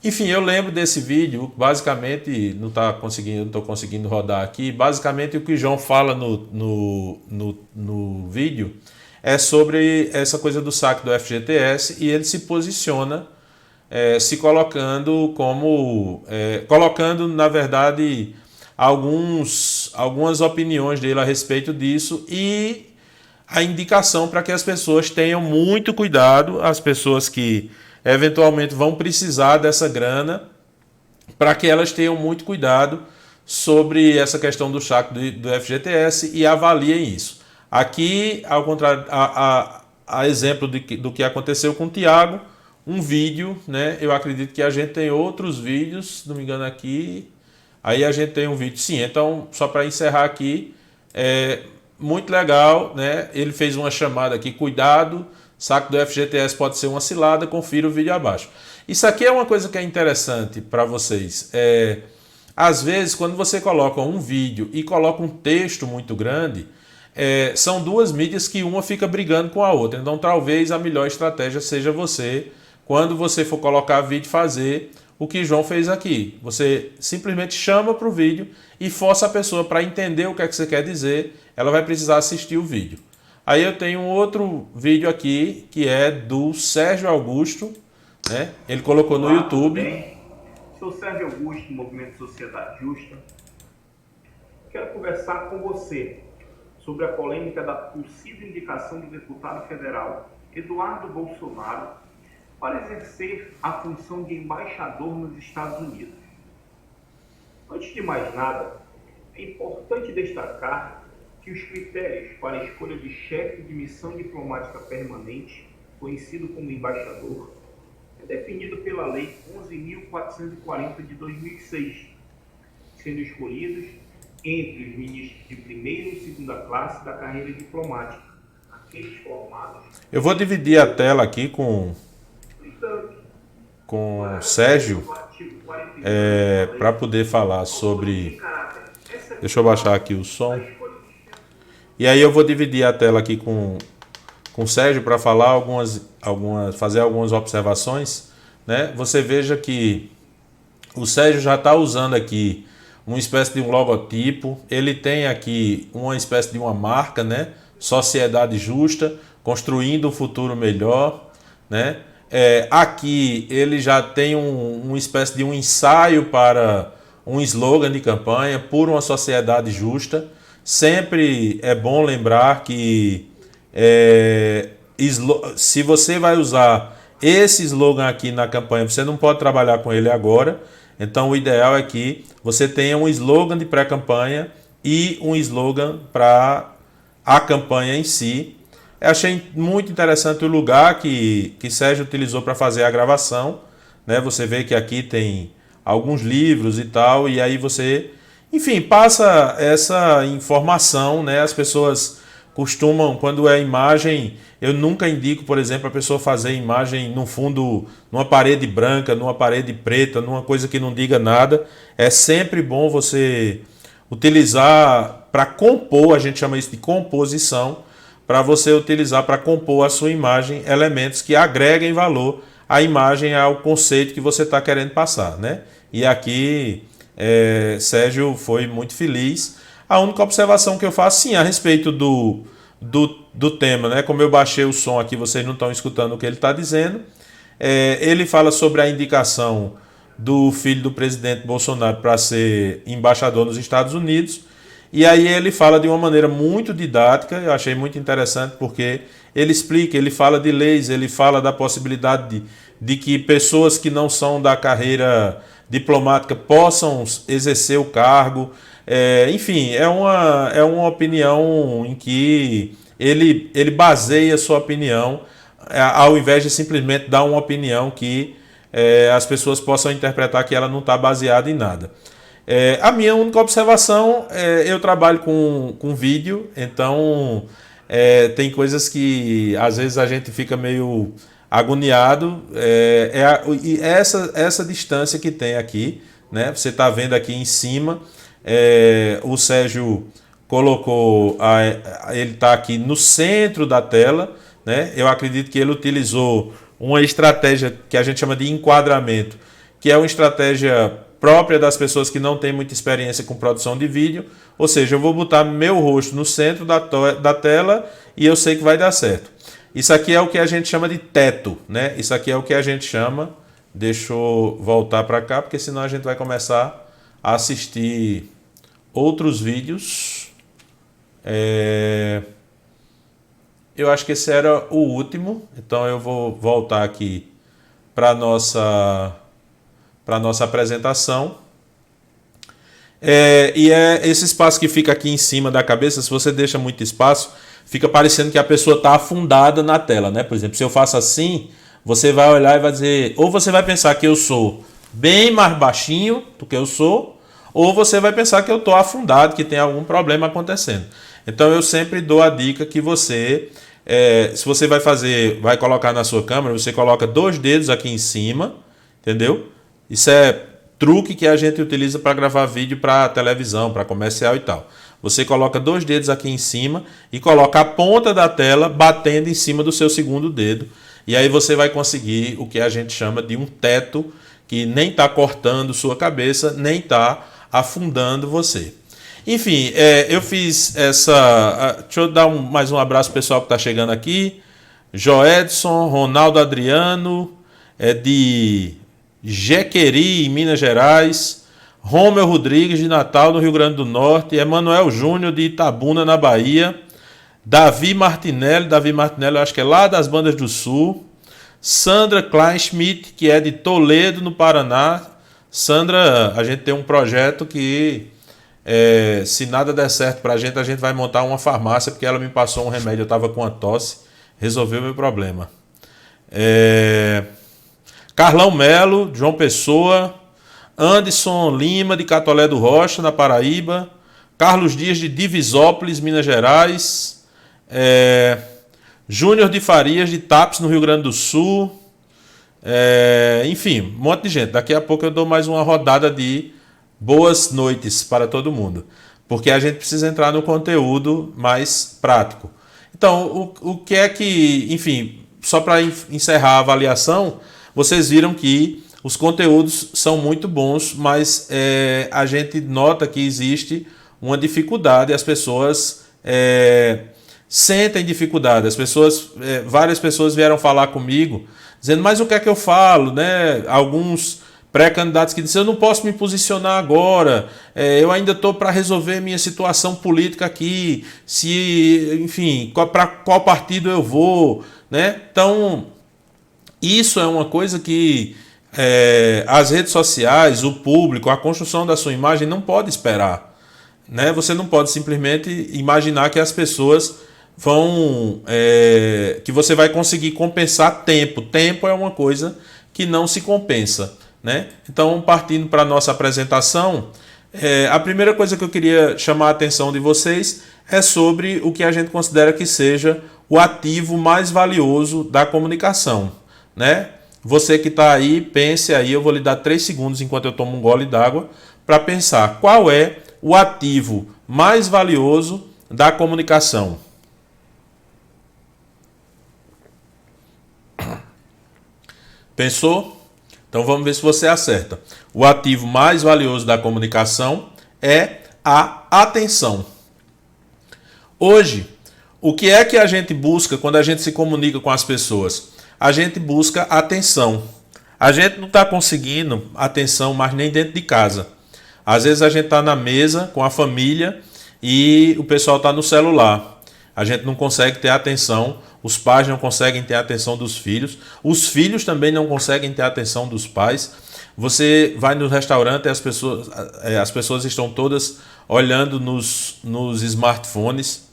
Enfim, eu lembro desse vídeo, basicamente, não estou conseguindo rodar aqui, basicamente o que o João fala no vídeo é sobre essa coisa do saque do FGTS e ele se posiciona se colocando como, colocando na verdade algumas opiniões dele a respeito disso e a indicação para que as pessoas tenham muito cuidado, as pessoas que eventualmente vão precisar dessa grana, para que elas tenham muito cuidado sobre essa questão do saque do FGTS e avaliem isso. Aqui, ao contrário, a exemplo do que aconteceu com o Tiago, um vídeo, né? Eu acredito que a gente tem outros vídeos, se não me engano aqui, aí a gente tem um vídeo, sim. Então, só para encerrar aqui, muito legal, né? Ele fez uma chamada aqui, cuidado, saque do FGTS pode ser uma cilada, confira o vídeo abaixo. Isso aqui é uma coisa que é interessante para vocês. Às vezes, quando você coloca um vídeo e coloca um texto muito grande, são duas mídias que uma fica brigando com a outra. Então, talvez a melhor estratégia seja você, quando você for colocar vídeo, fazer o que João fez aqui. Você simplesmente chama para o vídeo e força a pessoa para entender o que é que você quer dizer. Ela vai precisar assistir o vídeo. Aí eu tenho um outro vídeo aqui, que é do Sérgio Augusto, né? Ele colocou no YouTube. Bem. Sou Sérgio Augusto, do Movimento Sociedade Justa. Quero conversar com você sobre a polêmica da possível indicação do deputado federal Eduardo Bolsonaro para exercer a função de embaixador nos Estados Unidos. Antes de mais nada, é importante destacar que os critérios para a escolha de chefe de missão diplomática permanente, conhecido como embaixador, é definido pela Lei 11.440 de 2006, sendo escolhidos entre os ministros de primeira e segunda classe da carreira diplomática, aqueles formados... Eu vou dividir a tela aqui com o Sérgio para poder falar sobre... Deixa eu baixar aqui o som. E aí eu vou dividir a tela aqui com o Sérgio para falar fazer algumas observações, né? Você veja que o Sérgio já está usando aqui uma espécie de um logotipo, ele tem aqui uma espécie de uma marca, né? Sociedade Justa, construindo um futuro melhor, né? Aqui ele já tem uma espécie de um ensaio para um slogan de campanha, por uma sociedade justa. Sempre é bom lembrar que se você vai usar esse slogan aqui na campanha, você não pode trabalhar com ele agora. Então o ideal é que você tenha um slogan de pré-campanha e um slogan para a campanha em si. Eu achei muito interessante o lugar que Sérgio utilizou para fazer a gravação, né? Você vê que aqui tem alguns livros e tal, e aí você, enfim, passa essa informação, né? As pessoas costumam, quando é imagem, eu nunca indico, por exemplo, a pessoa fazer imagem no fundo, numa parede branca, numa parede preta, numa coisa que não diga nada. É sempre bom você utilizar para compor, a gente chama isso de composição, para você utilizar para compor a sua imagem elementos que agreguem valor à imagem, ao conceito que você está querendo passar, né? E aqui Sérgio foi muito feliz. A única observação que eu faço, sim, a respeito do tema, né? Como eu baixei o som aqui, vocês não estão escutando o que ele está dizendo. Ele fala sobre a indicação do filho do presidente Bolsonaro para ser embaixador nos Estados Unidos. E aí ele fala de uma maneira muito didática, eu achei muito interessante, porque ele explica, ele fala de leis, ele fala da possibilidade de que pessoas que não são da carreira diplomática possam exercer o cargo. Enfim, é uma opinião em que ele baseia sua opinião, ao invés de simplesmente dar uma opinião que as pessoas possam interpretar que ela não está baseada em nada. A minha única observação, eu trabalho com vídeo, então tem coisas que às vezes a gente fica meio agoniado, e essa distância que tem aqui, né? Você está vendo aqui em cima, o Sérgio colocou, ele está aqui no centro da tela, né? Eu acredito que ele utilizou uma estratégia que a gente chama de enquadramento, que é uma estratégia própria das pessoas que não têm muita experiência com produção de vídeo, ou seja, eu vou botar meu rosto no centro da tela e eu sei que vai dar certo. Isso aqui é o que a gente chama de teto, né? Isso aqui é o que a gente chama, deixa eu voltar para cá, porque senão a gente vai começar a assistir outros vídeos. Eu acho que esse era o último, então eu vou voltar aqui para a nossa apresentação. Esse espaço que fica aqui em cima da cabeça, se você deixa muito espaço, fica parecendo que a pessoa está afundada na tela, né? Por exemplo, se eu faço assim, você vai olhar e vai dizer, ou você vai pensar que eu sou bem mais baixinho do que eu sou, ou você vai pensar que eu estou afundado, que tem algum problema acontecendo. Então eu sempre dou a dica que você, se você vai colocar na sua câmera, você coloca 2 dedos aqui em cima, entendeu? Isso é truque que a gente utiliza para gravar vídeo para televisão, para comercial e tal. Você coloca 2 dedos aqui em cima e coloca a ponta da tela batendo em cima do seu segundo dedo. E aí você vai conseguir o que a gente chama de um teto, que nem está cortando sua cabeça, nem está afundando você. Enfim, eu fiz essa... Deixa eu dar mais um abraço pro pessoal que está chegando aqui. Joedson, Ronaldo Adriano, de Jequeri, em Minas Gerais. Romeu Rodrigues, de Natal, no Rio Grande do Norte. Emanuel Júnior, de Itabuna, na Bahia. Davi Martinelli, eu acho que é lá das Bandas do Sul. Sandra Kleinschmidt, que é de Toledo, no Paraná. Sandra, a gente tem um projeto que, se nada der certo pra gente, a gente vai montar uma farmácia, porque ela me passou um remédio, eu estava com uma tosse, resolveu o meu problema. Carlão Melo, João Pessoa. Anderson Lima, de Catolé do Rocha, na Paraíba. Carlos Dias, de Divisópolis, Minas Gerais. Júnior de Farias, de Tapes, no Rio Grande do Sul. Enfim, um monte de gente. Daqui a pouco eu dou mais uma rodada de boas noites para todo mundo, porque a gente precisa entrar no conteúdo mais prático. Então, o que é que... Enfim, só para encerrar a avaliação, vocês viram que os conteúdos são muito bons, mas a gente nota que existe uma dificuldade, as pessoas sentem dificuldade. Várias pessoas vieram falar comigo, dizendo, mas o que é que eu falo? Né? Alguns pré-candidatos que disseram, eu não posso me posicionar agora, eu ainda estou para resolver minha situação política aqui, enfim, para qual partido eu vou. Né? Então, isso é uma coisa que as redes sociais, o público, a construção da sua imagem não pode esperar. né? Você não pode simplesmente imaginar que as pessoas vão... que você vai conseguir compensar tempo. Tempo é uma coisa que não se compensa, né? Então, partindo para a nossa apresentação, a primeira coisa que eu queria chamar a atenção de vocês é sobre o que a gente considera que seja o ativo mais valioso da comunicação, né? Você que está aí, pense aí, eu vou lhe dar 3 segundos enquanto eu tomo um gole d'água para pensar qual é o ativo mais valioso da comunicação. Pensou? Então vamos ver se você acerta. O ativo mais valioso da comunicação é a atenção. Hoje, o que é que a gente busca quando a gente se comunica com as pessoas? A gente busca atenção. A gente não está conseguindo atenção mais nem dentro de casa. Às vezes a gente está na mesa com a família e o pessoal está no celular. A gente não consegue ter atenção, os pais não conseguem ter atenção dos filhos, os filhos também não conseguem ter atenção dos pais. Você vai no restaurante e as pessoas estão todas olhando nos smartphones.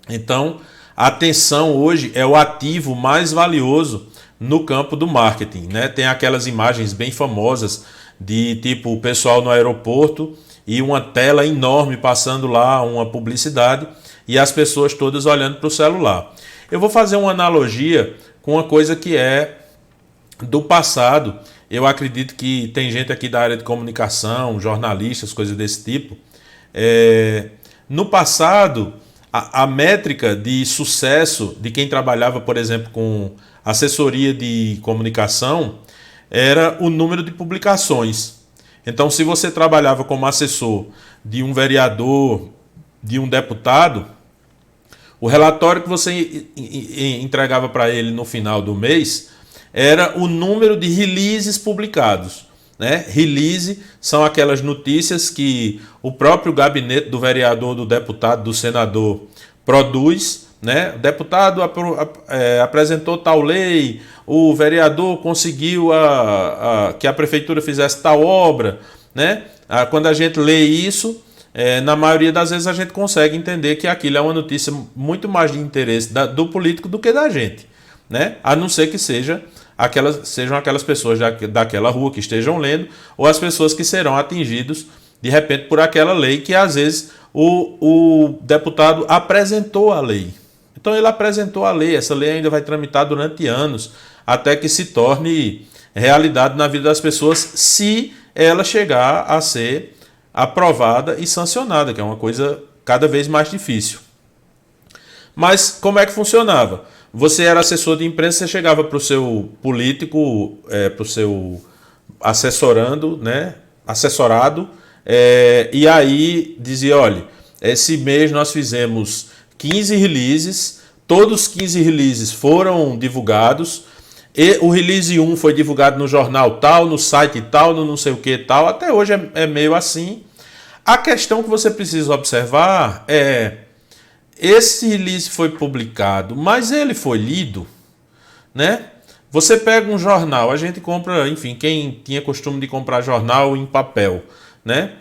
Então, a atenção hoje é o ativo mais valioso no campo do marketing, né? Tem aquelas imagens bem famosas de tipo o pessoal no aeroporto e uma tela enorme passando lá, uma publicidade, e as pessoas todas olhando para o celular. Eu vou fazer uma analogia com uma coisa que é do passado. Eu acredito que tem gente aqui da área de comunicação, jornalistas, coisas desse tipo. No passado, a métrica de sucesso de quem trabalhava, por exemplo, com assessoria de comunicação era o número de publicações. Então, se você trabalhava como assessor de um vereador, de um deputado, o relatório que você entregava para ele no final do mês era o número de releases publicados, né? Release são aquelas notícias que o próprio gabinete do vereador, do deputado, do senador produz, né? O deputado apresentou tal lei, o vereador conseguiu que a prefeitura fizesse tal obra, né? Quando a gente lê isso, na maioria das vezes a gente consegue entender que aquilo é uma notícia muito mais de interesse do político do que da gente, né? A não ser que sejam aquelas pessoas daquela rua que estejam lendo, ou as pessoas que serão atingidos de repente por aquela lei que às vezes o deputado apresentou a lei. Então ele apresentou a lei, essa lei ainda vai tramitar durante anos, até que se torne realidade na vida das pessoas, se ela chegar a ser aprovada e sancionada, que é uma coisa cada vez mais difícil. Mas como é que funcionava? Você era assessor de imprensa, você chegava para o seu político, para o seu assessorado, e aí dizia, olha, esse mês nós fizemos 15 releases, todos os 15 releases foram divulgados, e o release 1 foi divulgado no jornal tal, no site tal, no não sei o que tal, até hoje é meio assim. A questão que você precisa observar é, esse release foi publicado, mas ele foi lido, né? Você pega um jornal, a gente compra, enfim, quem tinha costume de comprar jornal em papel, né?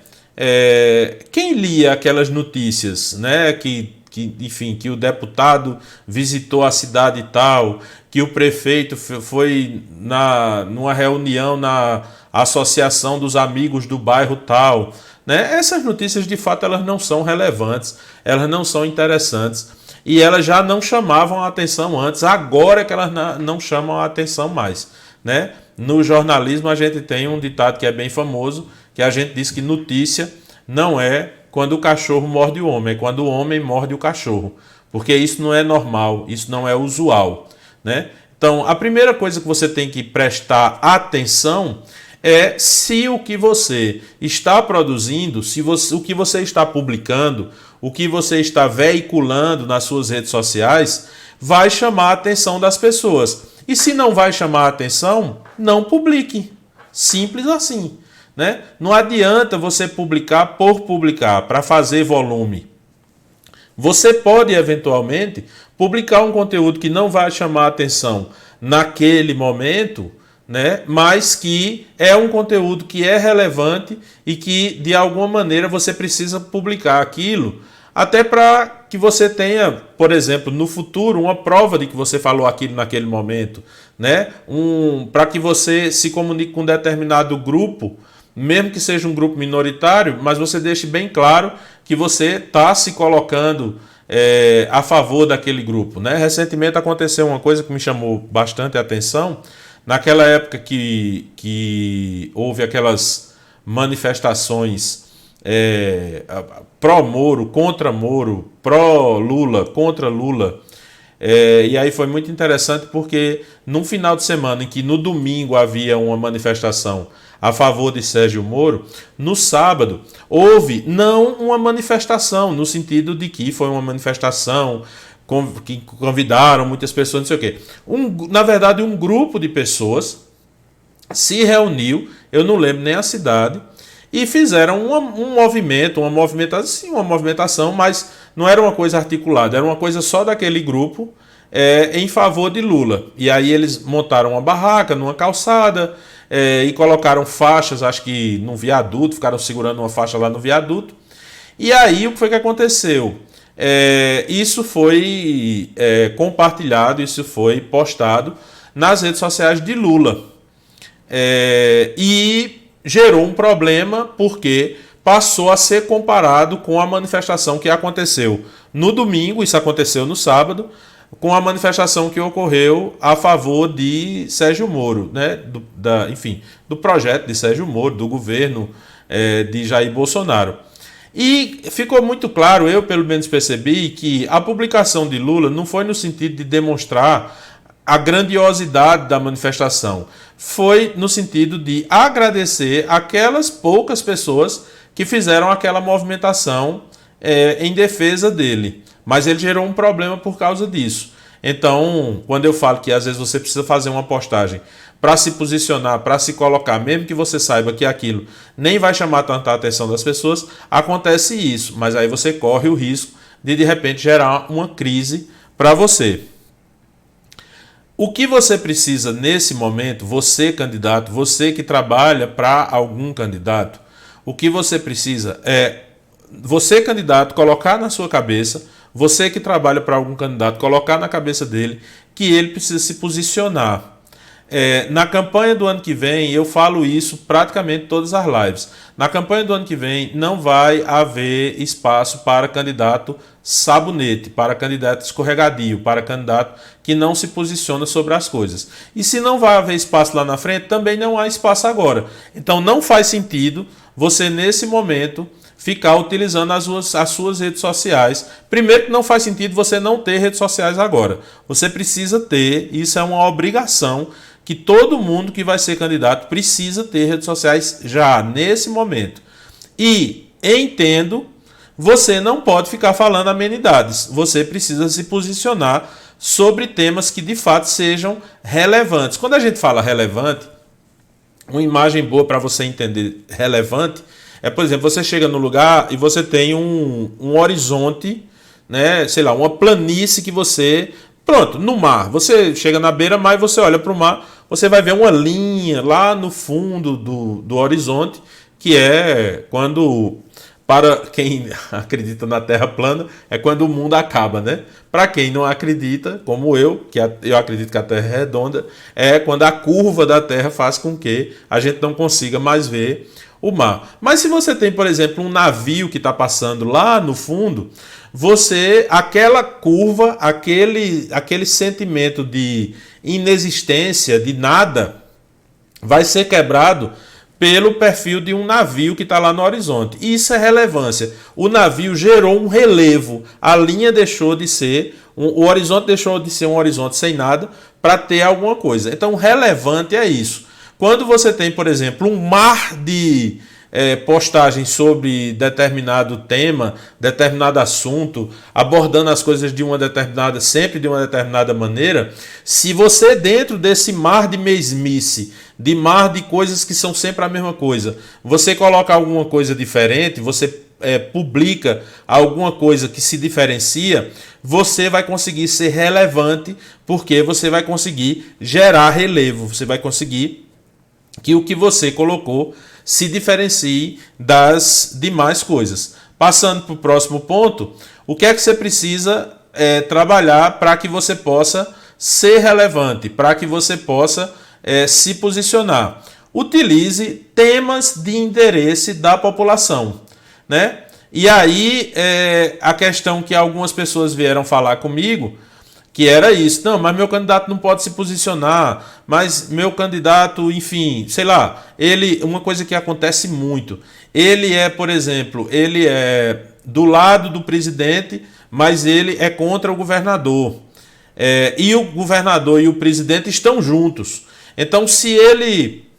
Quem lia aquelas notícias, né? Enfim, que o deputado visitou a cidade tal, que o prefeito foi numa reunião na associação dos amigos do bairro tal, né? Essas notícias de fato elas não são relevantes, elas não são interessantes e elas já não chamavam a atenção antes, agora é que elas não chamam a atenção mais, né? No jornalismo a gente tem um ditado que é bem famoso, que a gente diz que notícia não é quando o cachorro morde o homem, é quando o homem morde o cachorro, porque isso não é normal, isso não é usual, né? Então, a primeira coisa que você tem que prestar atenção é se o que você está produzindo, o que você está publicando, o que você está veiculando nas suas redes sociais, vai chamar a atenção das pessoas. E se não vai chamar a atenção, não publique. Simples assim, né? Não adianta você publicar por publicar, para fazer volume. Você pode, eventualmente, publicar um conteúdo que não vai chamar a atenção naquele momento, né? Mas que é um conteúdo que é relevante e que, de alguma maneira, você precisa publicar aquilo, até para que você tenha, por exemplo, no futuro, uma prova de que você falou aquilo naquele momento, né? Para que você se comunique com um determinado grupo, mesmo que seja um grupo minoritário, mas você deixe bem claro que você está se colocando a favor daquele grupo, né? Recentemente aconteceu uma coisa que me chamou bastante a atenção. Naquela época que houve aquelas manifestações pró-Moro, contra Moro, pró-Lula, contra Lula, e aí foi muito interessante porque num final de semana em que no domingo havia uma manifestação a favor de Sérgio Moro, no sábado houve não uma manifestação, no sentido de que foi uma manifestação que convidaram muitas pessoas, não sei o quê. Na verdade, um grupo de pessoas se reuniu, eu não lembro nem a cidade, e fizeram um movimento, uma movimentação, mas não era uma coisa articulada, era uma coisa só daquele grupo em favor de Lula. E aí eles montaram uma barraca numa calçada e colocaram faixas, acho que num viaduto, ficaram segurando uma faixa lá no viaduto. E aí o que foi que aconteceu? Isso foi compartilhado, isso foi postado nas redes sociais de Lula. E gerou um problema porque passou a ser comparado com a manifestação que aconteceu no domingo, isso aconteceu no sábado, com a manifestação que ocorreu a favor de Sérgio Moro, né? Enfim, do projeto de Sérgio Moro, do governo de Jair Bolsonaro. E ficou muito claro, eu pelo menos percebi, que a publicação de Lula não foi no sentido de demonstrar a grandiosidade da manifestação, foi no sentido de agradecer aquelas poucas pessoas que fizeram aquela movimentação em defesa dele. Mas ele gerou um problema por causa disso. Então, quando eu falo que às vezes você precisa fazer uma postagem para se posicionar, para se colocar, mesmo que você saiba que aquilo nem vai chamar tanta atenção das pessoas, acontece isso. Mas aí você corre o risco de repente gerar uma crise para você. O que você precisa nesse momento, você candidato, você que trabalha para algum candidato, o que você precisa é, você candidato, colocar na sua cabeça, você que trabalha para algum candidato, colocar na cabeça dele que ele precisa se posicionar. Na campanha do ano que vem, eu falo isso praticamente todas as lives. Na campanha do ano que vem não vai haver espaço para candidato sabonete, para candidato escorregadio, para candidato que não se posiciona sobre as coisas. E se não vai haver espaço lá na frente, também não há espaço agora. Então não faz sentido você, nesse momento, ficar utilizando as suas redes sociais. Primeiro que não faz sentido você não ter redes sociais agora. Você precisa ter, isso é uma obrigação, que todo mundo que vai ser candidato precisa ter redes sociais já, nesse momento. E, entendo, você não pode ficar falando amenidades. Você precisa se posicionar sobre temas que de fato sejam relevantes. Quando a gente fala relevante, uma imagem boa para você entender relevante por exemplo, você chega no lugar e você tem um horizonte, né, sei lá, uma planície que você... Pronto, no mar. Você chega na beira-mar e você olha para o mar, você vai ver uma linha lá no fundo do horizonte, que é quando, para quem acredita na Terra plana, é quando o mundo acaba, né? Para quem não acredita, como eu, que eu acredito que a Terra é redonda, é quando a curva da Terra faz com que a gente não consiga mais ver o mar. Mas se você tem, por exemplo, um navio que está passando lá no fundo, aquela curva, aquele sentimento de inexistência, de nada, vai ser quebrado pelo perfil de um navio que está lá no horizonte. Isso é relevância. O navio gerou um relevo, a linha deixou de ser, o horizonte deixou de ser um horizonte sem nada para ter alguma coisa. Então, relevante é isso. Quando você tem, por exemplo, um mar de postagens sobre determinado tema, determinado assunto, abordando as coisas sempre de uma determinada maneira, se você dentro desse mar de mesmice, de mar de coisas que são sempre a mesma coisa, você coloca alguma coisa diferente, você publica alguma coisa que se diferencia, você vai conseguir ser relevante, porque você vai conseguir gerar relevo, você vai conseguir que o que você colocou se diferencie das demais coisas. Passando para o próximo ponto, o que é que você precisa trabalhar para que você possa ser relevante, para que você possa se posicionar? Utilize temas de interesse da população, né? E aí, a questão que algumas pessoas vieram falar comigo, que era isso: não, mas meu candidato não pode se posicionar, mas meu candidato, enfim, sei lá, uma coisa que acontece muito, ele por exemplo, ele é do lado do presidente, mas ele é contra o governador. E o governador e o presidente estão juntos. Então, se ele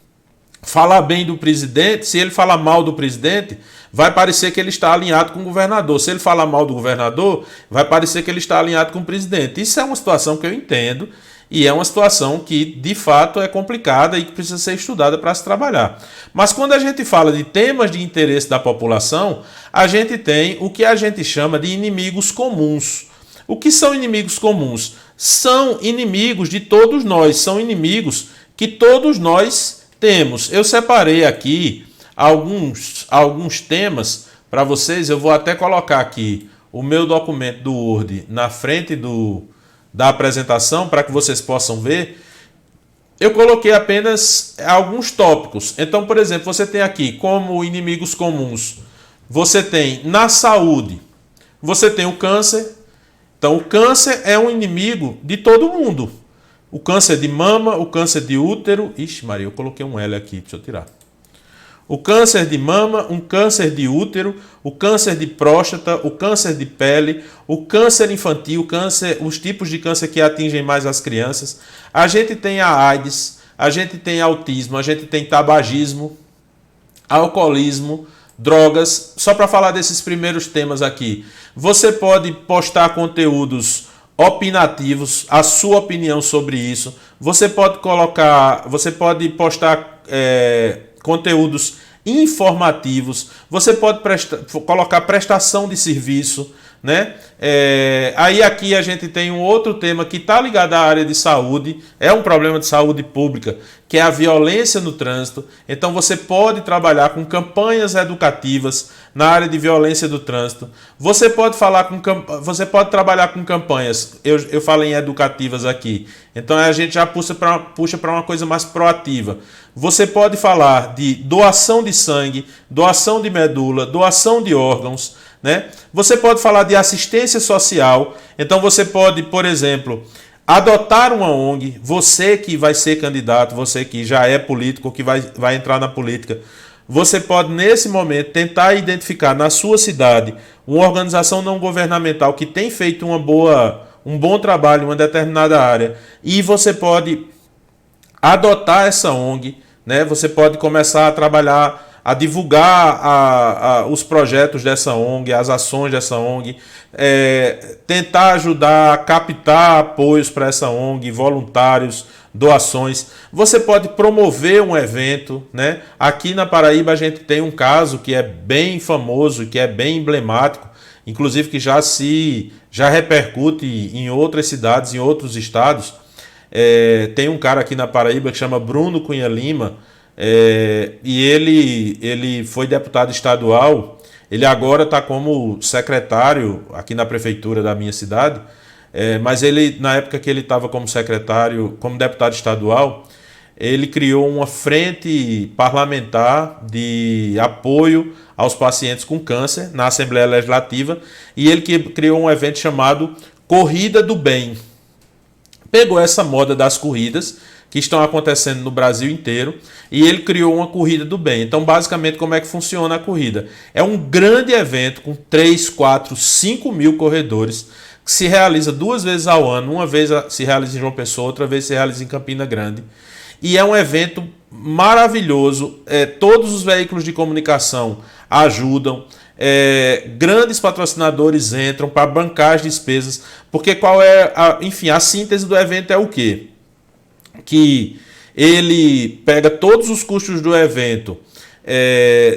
falar bem do presidente, se ele falar mal do presidente, vai parecer que ele está alinhado com o governador. Se ele falar mal do governador, vai parecer que ele está alinhado com o presidente. Isso é uma situação que eu entendo e é uma situação que, de fato, é complicada e que precisa ser estudada para se trabalhar. Mas quando a gente fala de temas de interesse da população, a gente tem o que a gente chama de inimigos comuns. O que são inimigos comuns? São inimigos de todos nós, são inimigos que todos nós temos. Eu separei aqui alguns temas para vocês. Eu vou até colocar aqui o meu documento do Word na frente da apresentação para que vocês possam ver. Eu coloquei apenas alguns tópicos. Então, por exemplo, você tem aqui como inimigos comuns. Você tem na saúde, você tem o câncer. Então, o câncer é um inimigo de todo mundo. O câncer de mama, o câncer de útero... Ixi, Maria, eu coloquei um L aqui, deixa eu tirar. O câncer de mama, um câncer de útero, o câncer de próstata, o câncer de pele, o câncer infantil, os tipos de câncer que atingem mais as crianças. A gente tem a AIDS, a gente tem autismo, a gente tem tabagismo, alcoolismo, drogas. Só para falar desses primeiros temas aqui. Você pode postar conteúdos opinativos, a sua opinião sobre isso. Você pode postar conteúdos informativos. Você pode colocar prestação de serviço, né? Aí aqui a gente tem um outro tema que está ligado à área de saúde, é um problema de saúde pública, que é a violência no trânsito. Então você pode trabalhar com campanhas educativas na área de violência do trânsito. Você pode trabalhar com campanhas, eu falei em educativas aqui, então a gente já puxa para uma coisa mais proativa. Você pode falar de doação de sangue, doação de medula, doação de órgãos, né? Você pode falar de assistência social. Então você pode, por exemplo, adotar uma ONG. Você que vai ser candidato, você que já é político, que vai entrar na política, você pode nesse momento tentar identificar na sua cidade uma organização não governamental que tem feito um bom trabalho em uma determinada área, e você pode adotar essa ONG, né? Você pode começar a trabalhar, a divulgar os projetos dessa ONG, as ações dessa ONG, tentar ajudar a captar apoios para essa ONG, voluntários, doações. Você pode promover um evento, né? Aqui na Paraíba a gente tem um caso que é bem famoso, que é bem emblemático, inclusive que já repercute em outras cidades, em outros estados. Tem um cara aqui na Paraíba que chama Bruno Cunha Lima, e ele foi deputado estadual. Ele agora está como secretário aqui na prefeitura da minha cidade, mas ele, na época que ele estava como secretário, como deputado estadual, ele criou uma frente parlamentar de apoio aos pacientes com câncer na Assembleia Legislativa, e ele criou um evento chamado Corrida do Bem. Pegou essa moda das corridas que estão acontecendo no Brasil inteiro e ele criou uma corrida do bem. Então, basicamente, como é que funciona a corrida? É um grande evento com 3, 4, 5 mil corredores que se realiza 2 vezes ao ano. Uma vez se realiza em João Pessoa, outra vez se realiza em Campina Grande. E é um evento maravilhoso. Todos os veículos de comunicação ajudam. Grandes patrocinadores entram para bancar as despesas. Porque a síntese do evento é o quê? Que ele pega todos os custos do evento,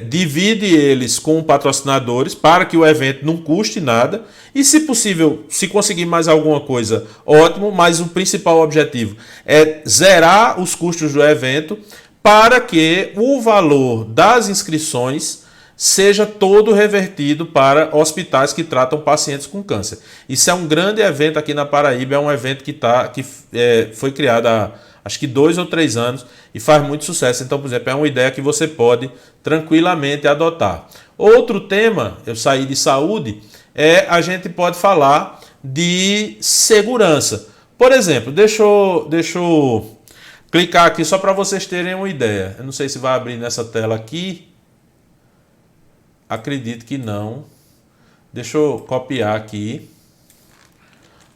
divide eles com patrocinadores para que o evento não custe nada e, se possível, se conseguir mais alguma coisa, ótimo, mas o principal objetivo é zerar os custos do evento para que o valor das inscrições seja todo revertido para hospitais que tratam pacientes com câncer. Isso é um grande evento aqui na Paraíba, é um evento que foi criado há acho que 2 ou 3 anos e faz muito sucesso. Então, por exemplo, é uma ideia que você pode tranquilamente adotar. Outro tema, eu saí de saúde, a gente pode falar de segurança. Por exemplo, deixa eu clicar aqui só para vocês terem uma ideia. Eu não sei se vai abrir nessa tela aqui. Acredito que não. Deixa eu copiar aqui.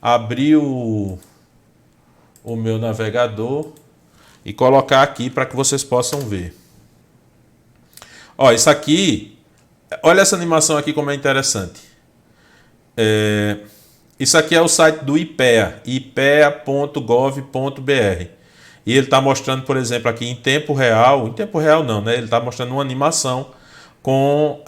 Abrir o meu navegador e colocar aqui para que vocês possam ver. Ó, isso aqui, olha essa animação aqui como é interessante. Isso aqui é o site do IPEA, ipea.gov.br. E ele está mostrando, por exemplo, aqui em tempo real não, né? Ele está mostrando uma animação com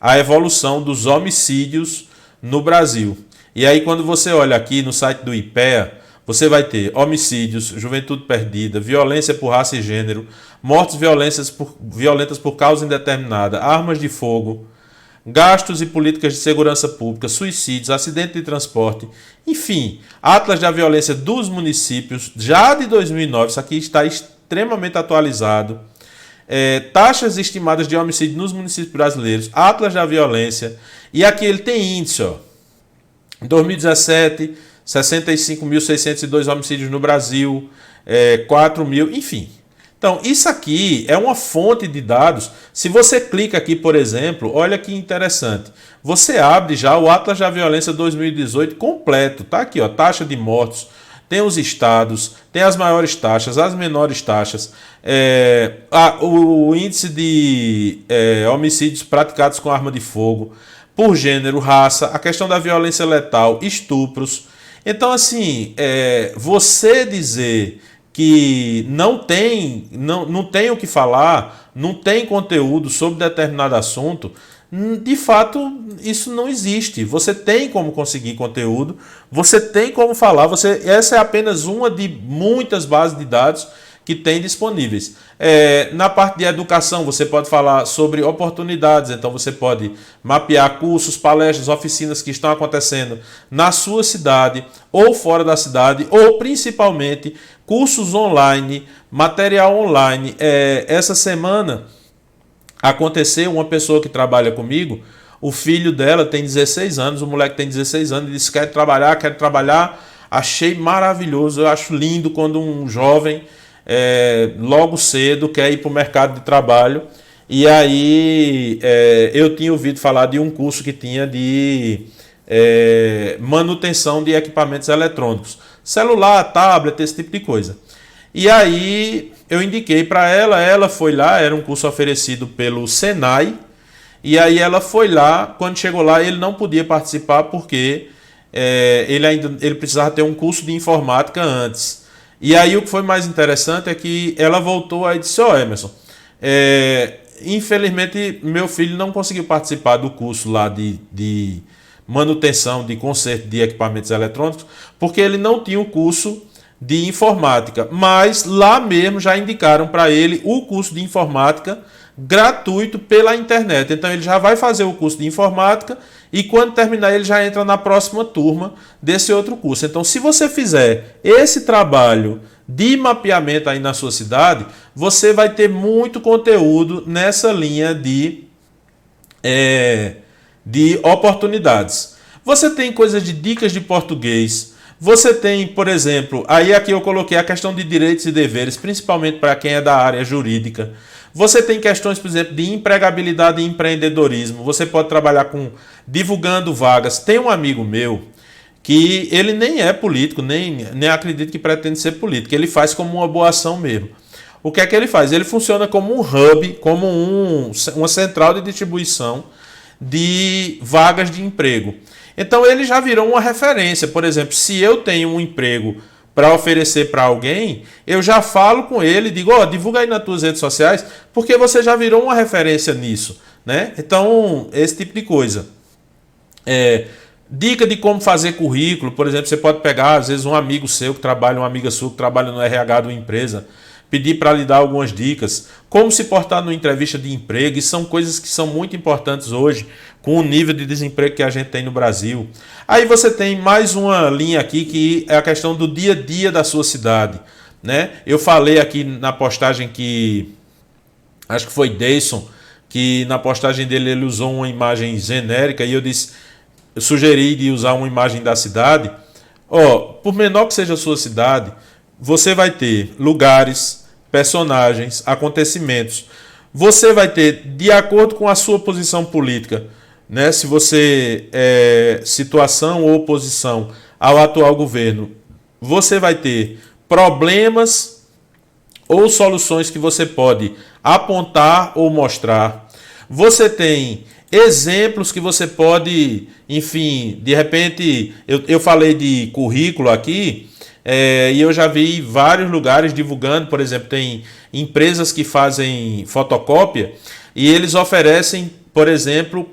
a evolução dos homicídios no Brasil. E aí, quando você olha aqui no site do IPEA, você vai ter homicídios, juventude perdida, violência por raça e gênero, mortes violentas por causa indeterminada, armas de fogo, gastos e políticas de segurança pública, suicídios, acidente de transporte, enfim, Atlas da Violência dos Municípios, já de 2009, isso aqui está extremamente atualizado, taxas estimadas de homicídio nos municípios brasileiros, Atlas da Violência, e aqui ele tem índice, ó, em 2017, 65.602 homicídios no Brasil, 4.000, enfim. Então, isso aqui é uma fonte de dados. Se você clica aqui, por exemplo, olha que interessante. Você abre já o Atlas da Violência 2018 completo. Tá aqui, ó, taxa de mortos, tem os estados, tem as maiores taxas, as menores taxas, o índice de homicídios praticados com arma de fogo, por gênero, raça, a questão da violência letal, estupros. Então, assim, você dizer que não tem o que falar, não tem conteúdo sobre determinado assunto, de fato, isso não existe. Você tem como conseguir conteúdo, você tem como falar, essa é apenas uma de muitas bases de dados que tem disponíveis. Na parte de educação, você pode falar sobre oportunidades, então você pode mapear cursos, palestras, oficinas que estão acontecendo na sua cidade ou fora da cidade, ou principalmente cursos online, material online. Essa semana aconteceu, uma pessoa que trabalha comigo, o filho dela tem 16 anos, o moleque tem 16 anos, ele disse que quer trabalhar, achei maravilhoso, eu acho lindo quando um jovem logo cedo quer ir para o mercado de trabalho. E aí eu tinha ouvido falar de um curso que tinha de manutenção de equipamentos eletrônicos, celular, tablet, esse tipo de coisa. E aí eu indiquei para ela foi lá, era um curso oferecido pelo Senai, e aí ela foi lá. Quando chegou lá, ele não podia participar porque ele precisava ter um curso de informática antes. E aí o que foi mais interessante é que ela voltou e disse: Emerson, infelizmente meu filho não conseguiu participar do curso lá de manutenção, de conserto de equipamentos eletrônicos, porque ele não tinha o curso de informática, mas lá mesmo já indicaram para ele o curso de informática gratuito pela internet. Então ele já vai fazer o curso de informática e quando terminar ele já entra na próxima turma desse outro curso. Então, se você fizer esse trabalho de mapeamento aí na sua cidade, você vai ter muito conteúdo nessa linha de oportunidades. Você tem coisas de dicas de português. Você tem, por exemplo, aí aqui eu coloquei a questão de direitos e deveres, principalmente para quem é da área jurídica. Você tem questões, por exemplo, de empregabilidade e empreendedorismo. Você pode trabalhar divulgando vagas. Tem um amigo meu que ele nem é político, nem acredito que pretende ser político. Ele faz como uma boa ação mesmo. O que é que ele faz? Ele funciona como um hub, como uma central de distribuição de vagas de emprego. Então ele já virou uma referência. Por exemplo, se eu tenho um emprego para oferecer para alguém, eu já falo com ele, digo, divulga aí nas tuas redes sociais, porque você já virou uma referência nisso, né? Então, esse tipo de coisa. Dica de como fazer currículo, por exemplo, você pode pegar, às vezes, um amigo seu que trabalha, uma amiga sua que trabalha no RH de uma empresa, pedir para lhe dar algumas dicas, como se portar numa entrevista de emprego, e são coisas que são muito importantes hoje, com o nível de desemprego que a gente tem no Brasil. Aí você tem mais uma linha aqui, que é a questão do dia a dia da sua cidade, né? Eu falei aqui na postagem que, acho que foi Deison, que na postagem dele ele usou uma imagem genérica, e eu sugeri de usar uma imagem da cidade. Por menor que seja a sua cidade, você vai ter lugares, personagens, acontecimentos. Você vai ter, de acordo com a sua posição política, né, se você é situação ou oposição ao atual governo, você vai ter problemas ou soluções que você pode apontar ou mostrar. Você tem exemplos que você pode, enfim, de repente, eu falei de currículo aqui, e eu já vi vários lugares divulgando, por exemplo, tem empresas que fazem fotocópia e eles oferecem, por exemplo,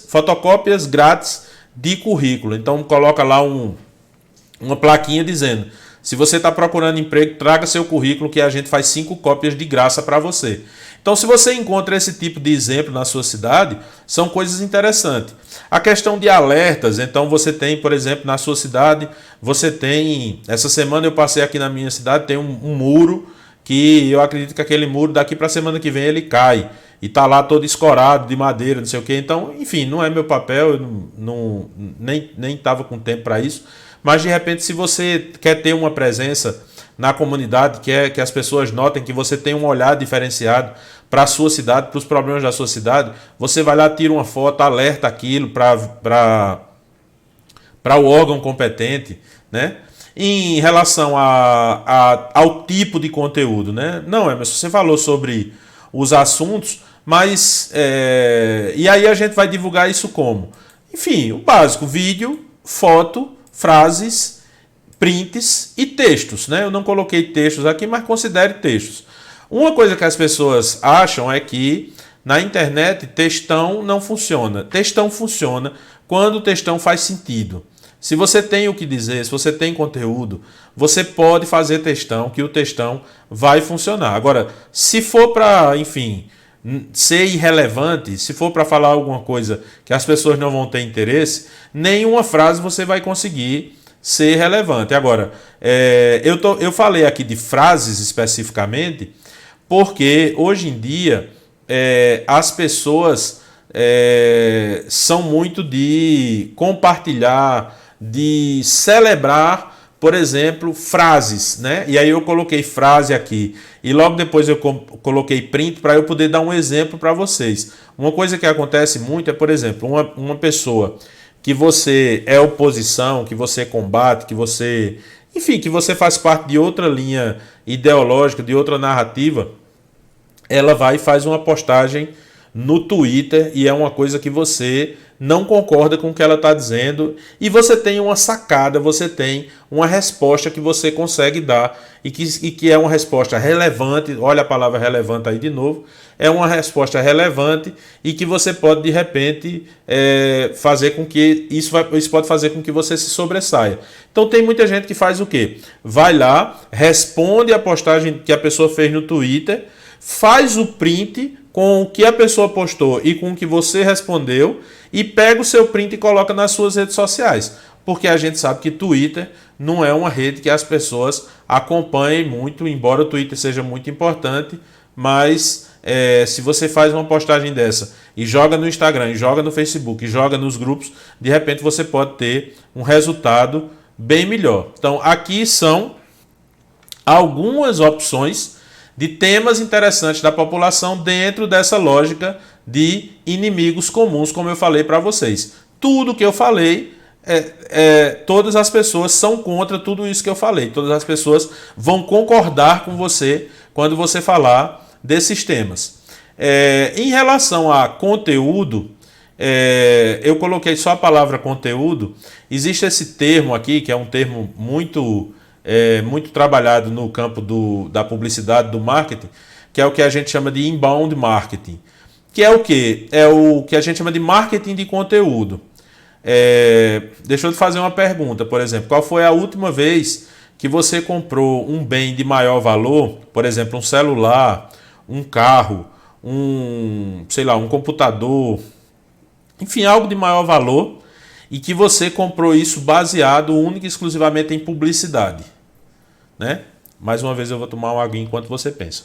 fotocópias grátis de currículo. Então coloca lá uma plaquinha dizendo: se você está procurando emprego, traga seu currículo que a gente faz 5 cópias de graça para você. Então, se você encontra esse tipo de exemplo na sua cidade, são coisas interessantes. A questão de alertas, então você tem, por exemplo, na sua cidade, você tem... Essa semana eu passei aqui na minha cidade, tem um muro que eu acredito que aquele muro daqui para a semana que vem ele cai. E está lá todo escorado de madeira, não sei o quê. Então, enfim, não é meu papel, eu nem estava com tempo para isso. Mas, de repente, se você quer ter uma presença na comunidade, que as pessoas notem que você tem um olhar diferenciado para a sua cidade, para os problemas da sua cidade, você vai lá, tira uma foto, alerta aquilo para o órgão competente, né? Em relação ao tipo de conteúdo, né? Não, Emerson, você falou sobre os assuntos, mas... e aí a gente vai divulgar isso como? Enfim, o básico: vídeo, foto, frases, prints e textos, né? Eu não coloquei textos aqui, mas considere textos. Uma coisa que as pessoas acham é que na internet textão não funciona. Textão funciona quando o textão faz sentido. Se você tem o que dizer, se você tem conteúdo, você pode fazer textão, que o textão vai funcionar. Agora, se for para, enfim, ser irrelevante, se for para falar alguma coisa que as pessoas não vão ter interesse, nenhuma frase você vai conseguir ser relevante. Agora, eu falei aqui de frases especificamente, porque hoje em dia as pessoas são muito de compartilhar, de celebrar, por exemplo, frases, né? E aí eu coloquei frase aqui e logo depois eu coloquei print para eu poder dar um exemplo para vocês. Uma coisa que acontece muito é, por exemplo, uma pessoa que você é oposição, que você combate, que você, enfim, que você faz parte de outra linha ideológica, de outra narrativa, ela vai e faz uma postagem no Twitter e é uma coisa que você não concorda com o que ela está dizendo, e você tem uma sacada, você tem uma resposta que você consegue dar e que é uma resposta relevante. Olha a palavra relevante aí de novo. É uma resposta relevante e que você pode, de repente, fazer com que isso pode fazer com que você se sobressaia. Então tem muita gente que faz o quê? Vai lá, responde a postagem que a pessoa fez no Twitter, faz o print com o que a pessoa postou e com o que você respondeu e pega o seu print e coloca nas suas redes sociais. Porque a gente sabe que Twitter não é uma rede que as pessoas acompanhem muito, embora o Twitter seja muito importante, mas se você faz uma postagem dessa e joga no Instagram, e joga no Facebook, e joga nos grupos, de repente você pode ter um resultado bem melhor. Então aqui são algumas opções de temas interessantes da população dentro dessa lógica de inimigos comuns, como eu falei para vocês. Tudo que eu falei, todas as pessoas são contra tudo isso que eu falei. Todas as pessoas vão concordar com você quando você falar desses temas. Em relação a conteúdo, eu coloquei só a palavra conteúdo. Existe esse termo aqui, que é um termo muito muito trabalhado no campo da publicidade, do marketing, que é o que a gente chama de inbound marketing. Que é o quê? É o que a gente chama de marketing de conteúdo. Deixa eu te fazer uma pergunta, por exemplo. Qual foi a última vez que você comprou um bem de maior valor, por exemplo, um celular, um carro, um computador, enfim, algo de maior valor, e que você comprou isso baseado única e exclusivamente em publicidade, né? Mais uma vez eu vou tomar uma aguinha enquanto você pensa.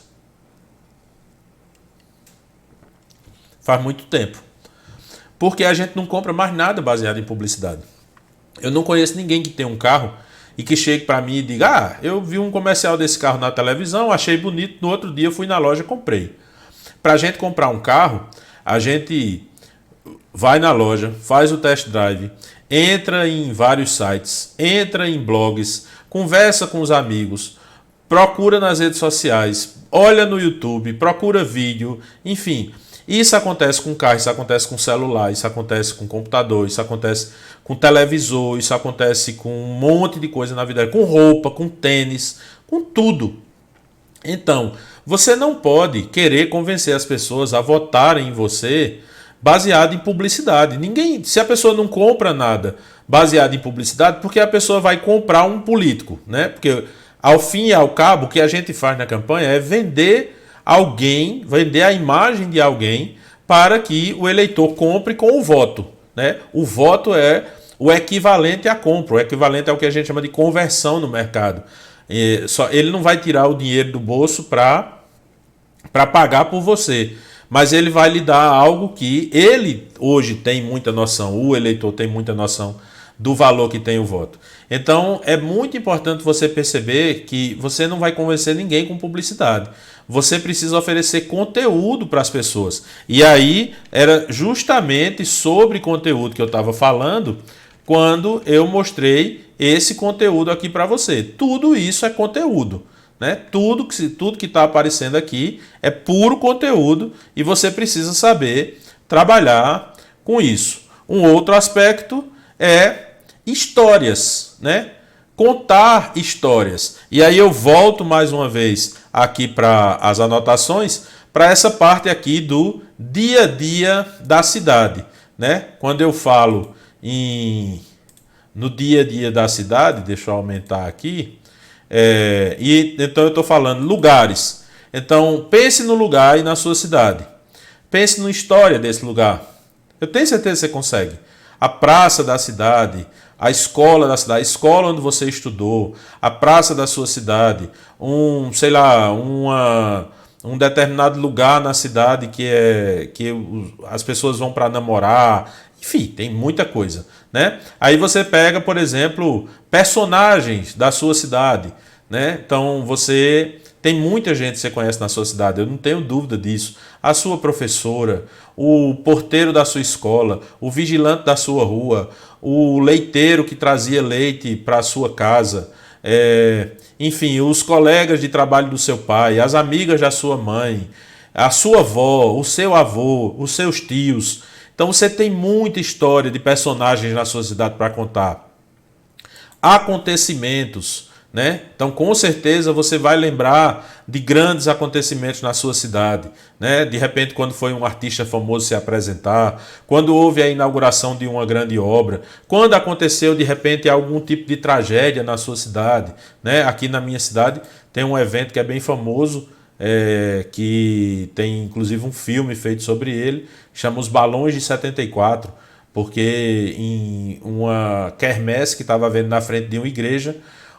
Faz muito tempo. Porque a gente não compra mais nada baseado em publicidade. Eu não conheço ninguém que tem um carro e que chegue para mim e diga: eu vi um comercial desse carro na televisão, achei bonito, no outro dia fui na loja e comprei. Para a gente comprar um carro, a gente vai na loja, faz o test drive, entra em vários sites, entra em blogs, conversa com os amigos, procura nas redes sociais, olha no YouTube, procura vídeo, enfim. Isso acontece com carro, isso acontece com celular, isso acontece com computador, isso acontece com televisor, isso acontece com um monte de coisa na vida, com roupa, com tênis, com tudo. Então, você não pode querer convencer as pessoas a votarem em você baseado em publicidade. Se a pessoa não compra nada baseado em publicidade, porque a pessoa vai comprar um político, né? Porque ao fim e ao cabo, o que a gente faz na campanha é vender a imagem de alguém para que o eleitor compre com o voto, né? O voto é o equivalente à compra, o equivalente ao que a gente chama de conversão no mercado. Ele não vai tirar o dinheiro do bolso para pagar por você, mas ele vai lhe dar algo que ele hoje tem muita noção, o eleitor tem muita noção do valor que tem o voto. Então é muito importante você perceber que você não vai convencer ninguém com publicidade. Você precisa oferecer conteúdo para as pessoas. E aí era justamente sobre conteúdo que eu estava falando quando eu mostrei esse conteúdo aqui para você. Tudo isso é conteúdo, né? Tudo que está aparecendo aqui é puro conteúdo e você precisa saber trabalhar com isso. Um outro aspecto é histórias, né? Contar histórias. E aí eu volto mais uma vez aqui para as anotações, para essa parte aqui do dia a dia da cidade, né? Quando eu falo no dia a dia da cidade, deixa eu aumentar aqui, então eu estou falando lugares. Então pense no lugar e na sua cidade. Pense na história desse lugar. Eu tenho certeza que você consegue. A praça da cidade, a escola da cidade, a escola onde você estudou, a praça da sua cidade, um determinado lugar na cidade que as pessoas vão para namorar, enfim, tem muita coisa, né? Aí você pega, por exemplo, personagens da sua cidade, né? Então você tem muita gente que você conhece na sua cidade, eu não tenho dúvida disso. A sua professora, o porteiro da sua escola, o vigilante da sua rua, o leiteiro que trazia leite para a sua casa, enfim, os colegas de trabalho do seu pai, as amigas da sua mãe, a sua avó, o seu avô, os seus tios. Então você tem muita história de personagens na sua cidade para contar. Acontecimentos, né? Então com certeza você vai lembrar de grandes acontecimentos na sua cidade, né? De repente quando foi um artista famoso se apresentar, quando houve a inauguração de uma grande obra, quando aconteceu de repente algum tipo de tragédia na sua cidade, né? Aqui na minha cidade tem um evento que é bem famoso, que tem inclusive um filme feito sobre ele, chama Os Balões de 74, porque em uma quermesse que estava havendo na frente de uma igreja,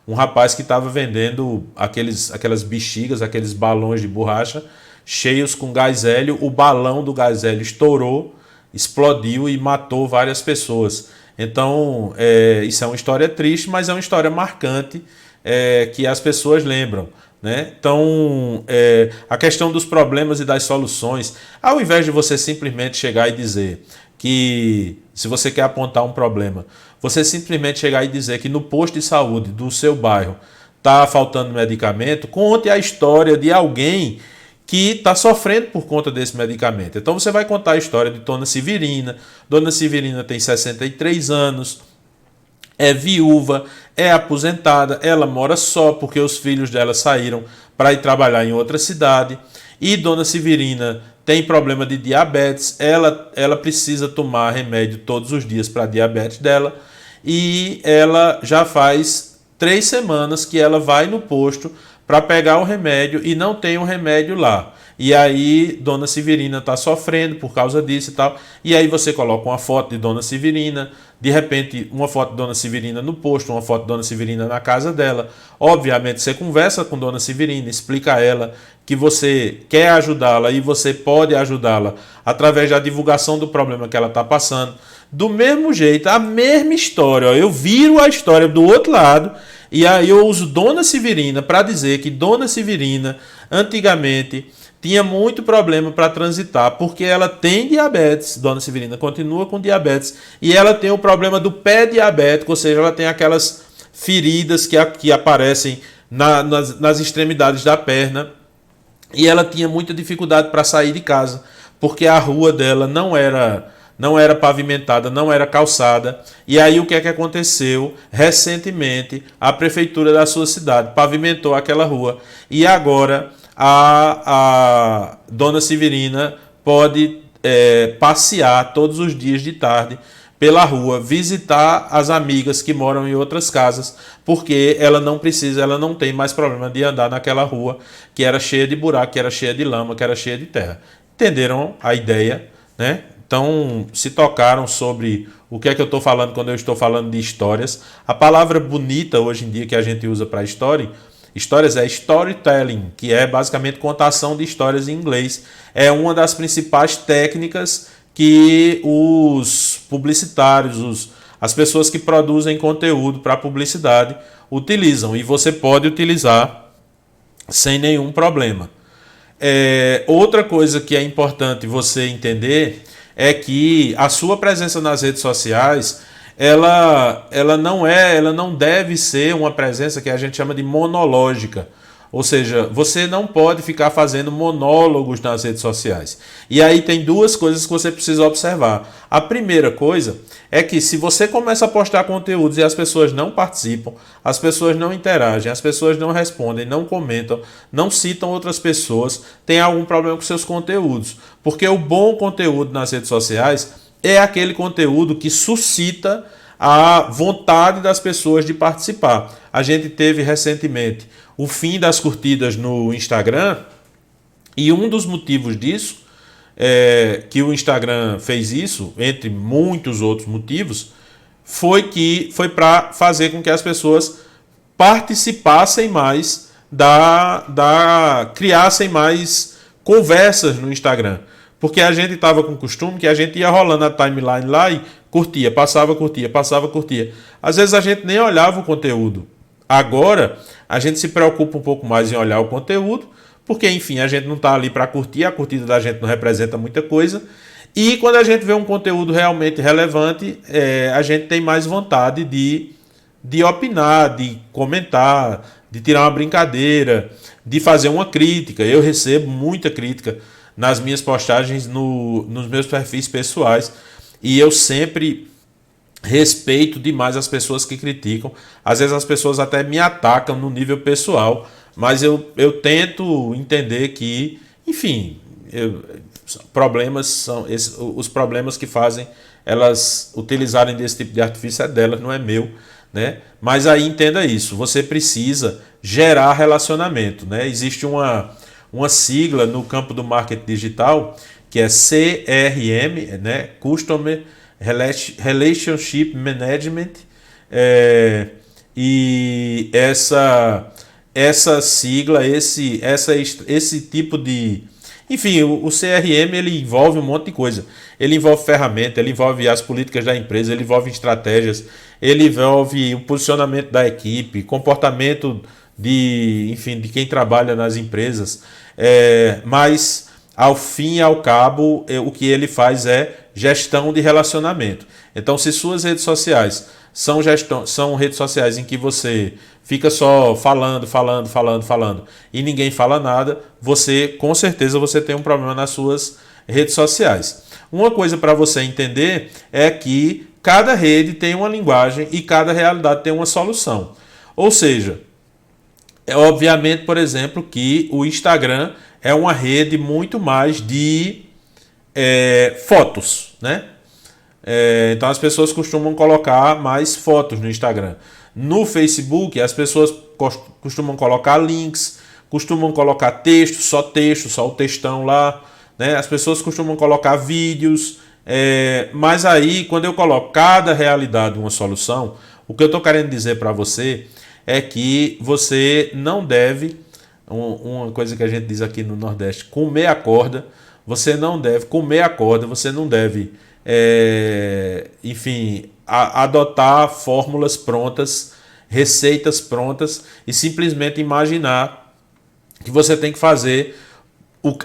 um rapaz que estava vendendo aquelas bexigas, aqueles balões de borracha cheios com gás hélio. O balão do gás hélio estourou, explodiu e matou várias pessoas. Então, isso é uma história triste, mas é uma história marcante que as pessoas lembram, né? Então, a questão dos problemas e das soluções, ao invés de você simplesmente chegar e dizer que, se você quer apontar um problema, você simplesmente chegar e dizer que no posto de saúde do seu bairro está faltando medicamento, conte a história de alguém que está sofrendo por conta desse medicamento. Então você vai contar a história de Dona Severina. Dona Severina tem 63 anos é viúva, é aposentada, ela mora só porque os filhos dela saíram para ir trabalhar em outra cidade. E Dona Severina tem problema de diabetes, ela precisa tomar remédio todos os dias para a diabetes dela. E ela já faz 3 semanas que ela vai no posto para pegar o remédio e não tem o remédio lá. E aí Dona Severina está sofrendo por causa disso e tal. E aí você coloca uma foto de Dona Severina, de repente uma foto de Dona Severina no posto, uma foto de Dona Severina na casa dela. Obviamente você conversa com Dona Severina, explica a ela que você quer ajudá-la e você pode ajudá-la através da divulgação do problema que ela está passando. Do mesmo jeito, a mesma história. Ó, eu viro a história do outro lado e aí eu uso Dona Severina para dizer que Dona Severina antigamente tinha muito problema para transitar, porque ela tem diabetes, Dona Severina continua com diabetes, e ela tem o problema do pé diabético, ou seja, ela tem aquelas feridas que aparecem nas extremidades da perna, e ela tinha muita dificuldade para sair de casa, porque a rua dela não era pavimentada, não era calçada. E aí o que é que aconteceu? Recentemente, a prefeitura da sua cidade pavimentou aquela rua, e agora a Dona Severina pode passear todos os dias de tarde pela rua, visitar as amigas que moram em outras casas, porque ela não tem mais problema de andar naquela rua que era cheia de buraco, que era cheia de lama, que era cheia de terra. Entenderam a ideia, né? Então, se tocaram sobre o que é que eu estou falando quando eu estou falando de histórias. A palavra bonita hoje em dia que a gente usa para histórias é storytelling, que é basicamente contação de histórias em inglês. É uma das principais técnicas que os publicitários, as pessoas que produzem conteúdo para publicidade utilizam. E você pode utilizar sem nenhum problema. Outra coisa que é importante você entender é que a sua presença nas redes sociais ela não deve ser uma presença que a gente chama de monológica. Ou seja, você não pode ficar fazendo monólogos nas redes sociais. E aí tem 2 coisas que você precisa observar. A primeira coisa é que se você começa a postar conteúdos e as pessoas não participam, as pessoas não interagem, as pessoas não respondem, não comentam, não citam outras pessoas, tem algum problema com seus conteúdos. Porque o bom conteúdo nas redes sociais é aquele conteúdo que suscita a vontade das pessoas de participar. A gente teve recentemente o fim das curtidas no Instagram, e um dos motivos disso, que o Instagram fez isso, entre muitos outros motivos, foi para fazer com que as pessoas participassem mais, criassem mais conversas no Instagram. Porque a gente estava com o costume que a gente ia rolando a timeline lá e curtia, passava, curtia. Às vezes a gente nem olhava o conteúdo. Agora, a gente se preocupa um pouco mais em olhar o conteúdo, porque, enfim, a gente não está ali para curtir, a curtida da gente não representa muita coisa. E quando a gente vê um conteúdo realmente relevante, a gente tem mais vontade de opinar, de comentar, de tirar uma brincadeira, de fazer uma crítica. Eu recebo muita crítica nas minhas postagens, nos meus perfis pessoais, e eu sempre respeito demais as pessoas que criticam. Às vezes as pessoas até me atacam no nível pessoal, mas eu tento entender que, enfim, problemas são os problemas que fazem elas utilizarem desse tipo de artifício é delas, não é meu, né? Mas aí entenda isso, você precisa gerar relacionamento, né? Existe uma sigla no campo do marketing digital que é CRM, né? Customer Relationship Management, e essa sigla, esse tipo de... Enfim, o CRM ele envolve um monte de coisa. Ele envolve ferramenta, ele envolve as políticas da empresa, ele envolve estratégias, ele envolve o posicionamento da equipe, comportamento de quem trabalha nas empresas. Mas, ao fim e ao cabo, o que ele faz é gestão de relacionamento. Então, se suas redes sociais são redes sociais em que você fica só falando e ninguém fala nada, com certeza você tem um problema nas suas redes sociais. Uma coisa para você entender é que cada rede tem uma linguagem e cada realidade tem uma solução. Ou seja, é obviamente, por exemplo, que o Instagram é uma rede muito mais de fotos, né? Então as pessoas costumam colocar mais fotos no Instagram. No Facebook, as pessoas costumam colocar links, costumam colocar texto, só o textão lá, né? As pessoas costumam colocar vídeos, mas aí, quando eu coloco cada realidade uma solução, o que eu estou querendo dizer para você é que você não deve, uma coisa que a gente diz aqui no Nordeste, comer a corda, você não deve comer a corda, você não deve, enfim, adotar fórmulas prontas, receitas prontas e simplesmente imaginar que você tem que fazer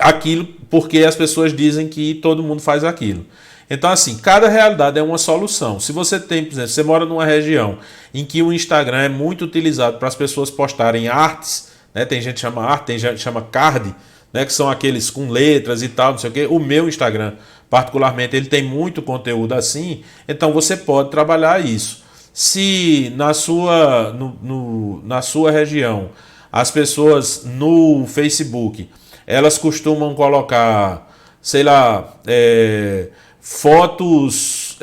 aquilo porque as pessoas dizem que todo mundo faz aquilo. Então, assim, cada realidade é uma solução. Se você tem, por exemplo, você mora numa região em que o Instagram é muito utilizado para as pessoas postarem artes, né? Tem gente que chama arte, tem gente que chama card, né? Que são aqueles com letras e tal, não sei o quê. O meu Instagram, particularmente, ele tem muito conteúdo assim, então você pode trabalhar isso. Se na sua região as pessoas no Facebook elas costumam colocar, sei lá, fotos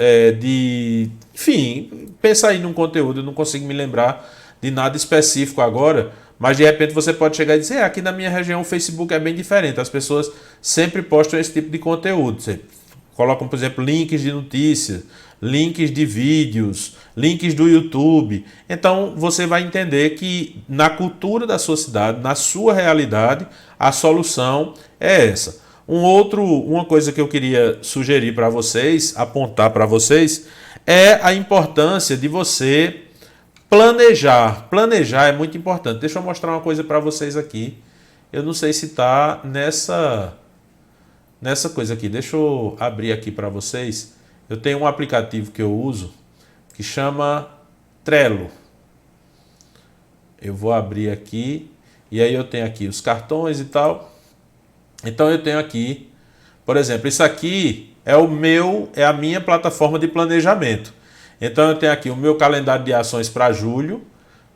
enfim, pensa aí num conteúdo, eu não consigo me lembrar de nada específico agora, mas de repente você pode chegar e dizer, aqui na minha região o Facebook é bem diferente, as pessoas sempre postam esse tipo de conteúdo. Você colocam, por exemplo, links de notícias, links de vídeos, links do YouTube. Então você vai entender que na cultura da sua cidade, na sua realidade, a solução é essa. Uma coisa que eu queria sugerir para vocês, apontar para vocês, é a importância de você planejar. Planejar é muito importante. Deixa eu mostrar uma coisa para vocês aqui. Eu não sei se está nessa coisa aqui. Deixa eu abrir aqui para vocês. Eu tenho um aplicativo que eu uso que chama Trello. Eu vou abrir aqui e aí eu tenho aqui os cartões e tal. Então eu tenho aqui, por exemplo, isso aqui é a minha plataforma de planejamento. Então eu tenho aqui o meu calendário de ações para julho,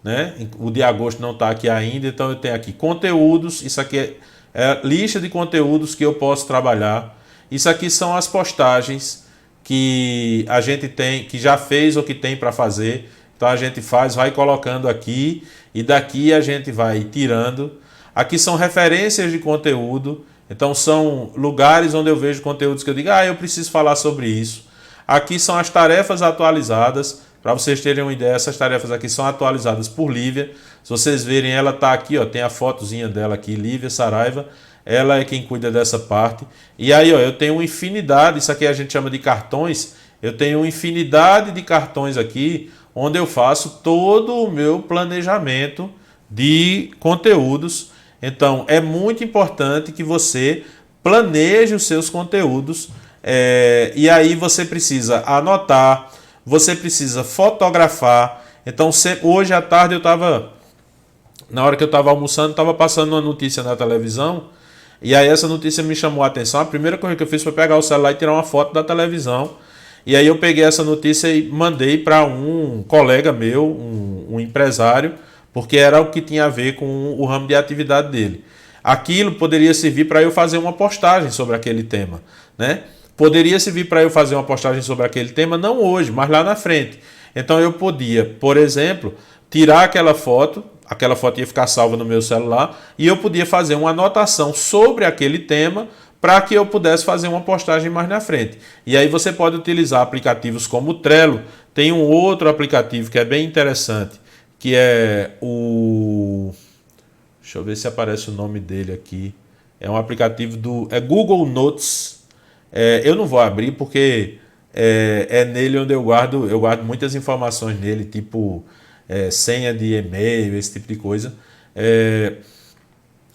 né? O de agosto não está aqui ainda, então eu tenho aqui conteúdos, isso aqui é lista de conteúdos que eu posso trabalhar. Isso aqui são as postagens que a gente tem, que já fez ou que tem para fazer. Então a gente vai colocando aqui e daqui a gente vai tirando. Aqui são referências de conteúdo. Então são lugares onde eu vejo conteúdos que eu digo, eu preciso falar sobre isso. Aqui são as tarefas atualizadas. Para vocês terem uma ideia, essas tarefas aqui são atualizadas por Lívia. Se vocês verem, ela está aqui, ó, tem a fotozinha dela aqui, Lívia Saraiva. Ela é quem cuida dessa parte. E aí, ó, eu tenho uma infinidade, isso aqui a gente chama de cartões. Eu tenho uma infinidade de cartões aqui, onde eu faço todo o meu planejamento de conteúdos. Então, é muito importante que você planeje os seus conteúdos. E aí você precisa anotar, você precisa fotografar. Então, hoje à tarde na hora que eu estava almoçando, estava passando uma notícia na televisão. E aí essa notícia me chamou a atenção. A primeira coisa que eu fiz foi pegar o celular e tirar uma foto da televisão. E aí eu peguei essa notícia e mandei para um colega meu, um empresário, porque era o que tinha a ver com o ramo de atividade dele. Aquilo poderia servir para eu fazer uma postagem sobre aquele tema, né? Poderia servir para eu fazer uma postagem sobre aquele tema, não hoje, mas lá na frente. Então eu podia, por exemplo, tirar aquela foto ia ficar salva no meu celular, e eu podia fazer uma anotação sobre aquele tema para que eu pudesse fazer uma postagem mais na frente. E aí você pode utilizar aplicativos como o Trello. Tem um outro aplicativo que é bem interessante, que é o... Deixa eu ver se aparece o nome dele aqui. É um aplicativo do Google Notes. Eu não vou abrir porque é nele onde eu guardo muitas informações nele, tipo senha de e-mail, esse tipo de coisa.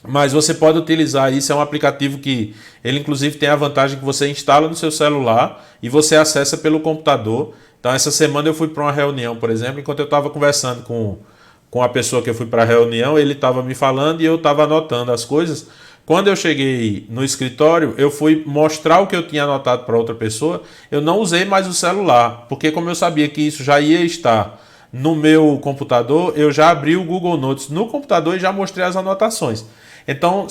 Mas você pode utilizar isso, é um aplicativo que ele inclusive tem a vantagem que você instala no seu celular e você acessa pelo computador. Então essa semana eu fui para uma reunião, por exemplo, enquanto eu estava conversando com a pessoa que eu fui para a reunião, ele estava me falando e eu estava anotando as coisas, Quando eu cheguei no escritório, eu fui mostrar o que eu tinha anotado para outra pessoa, eu não usei mais o celular, porque como eu sabia que isso já ia estar no meu computador, eu já abri o Google Notes no computador e já mostrei as anotações. Então,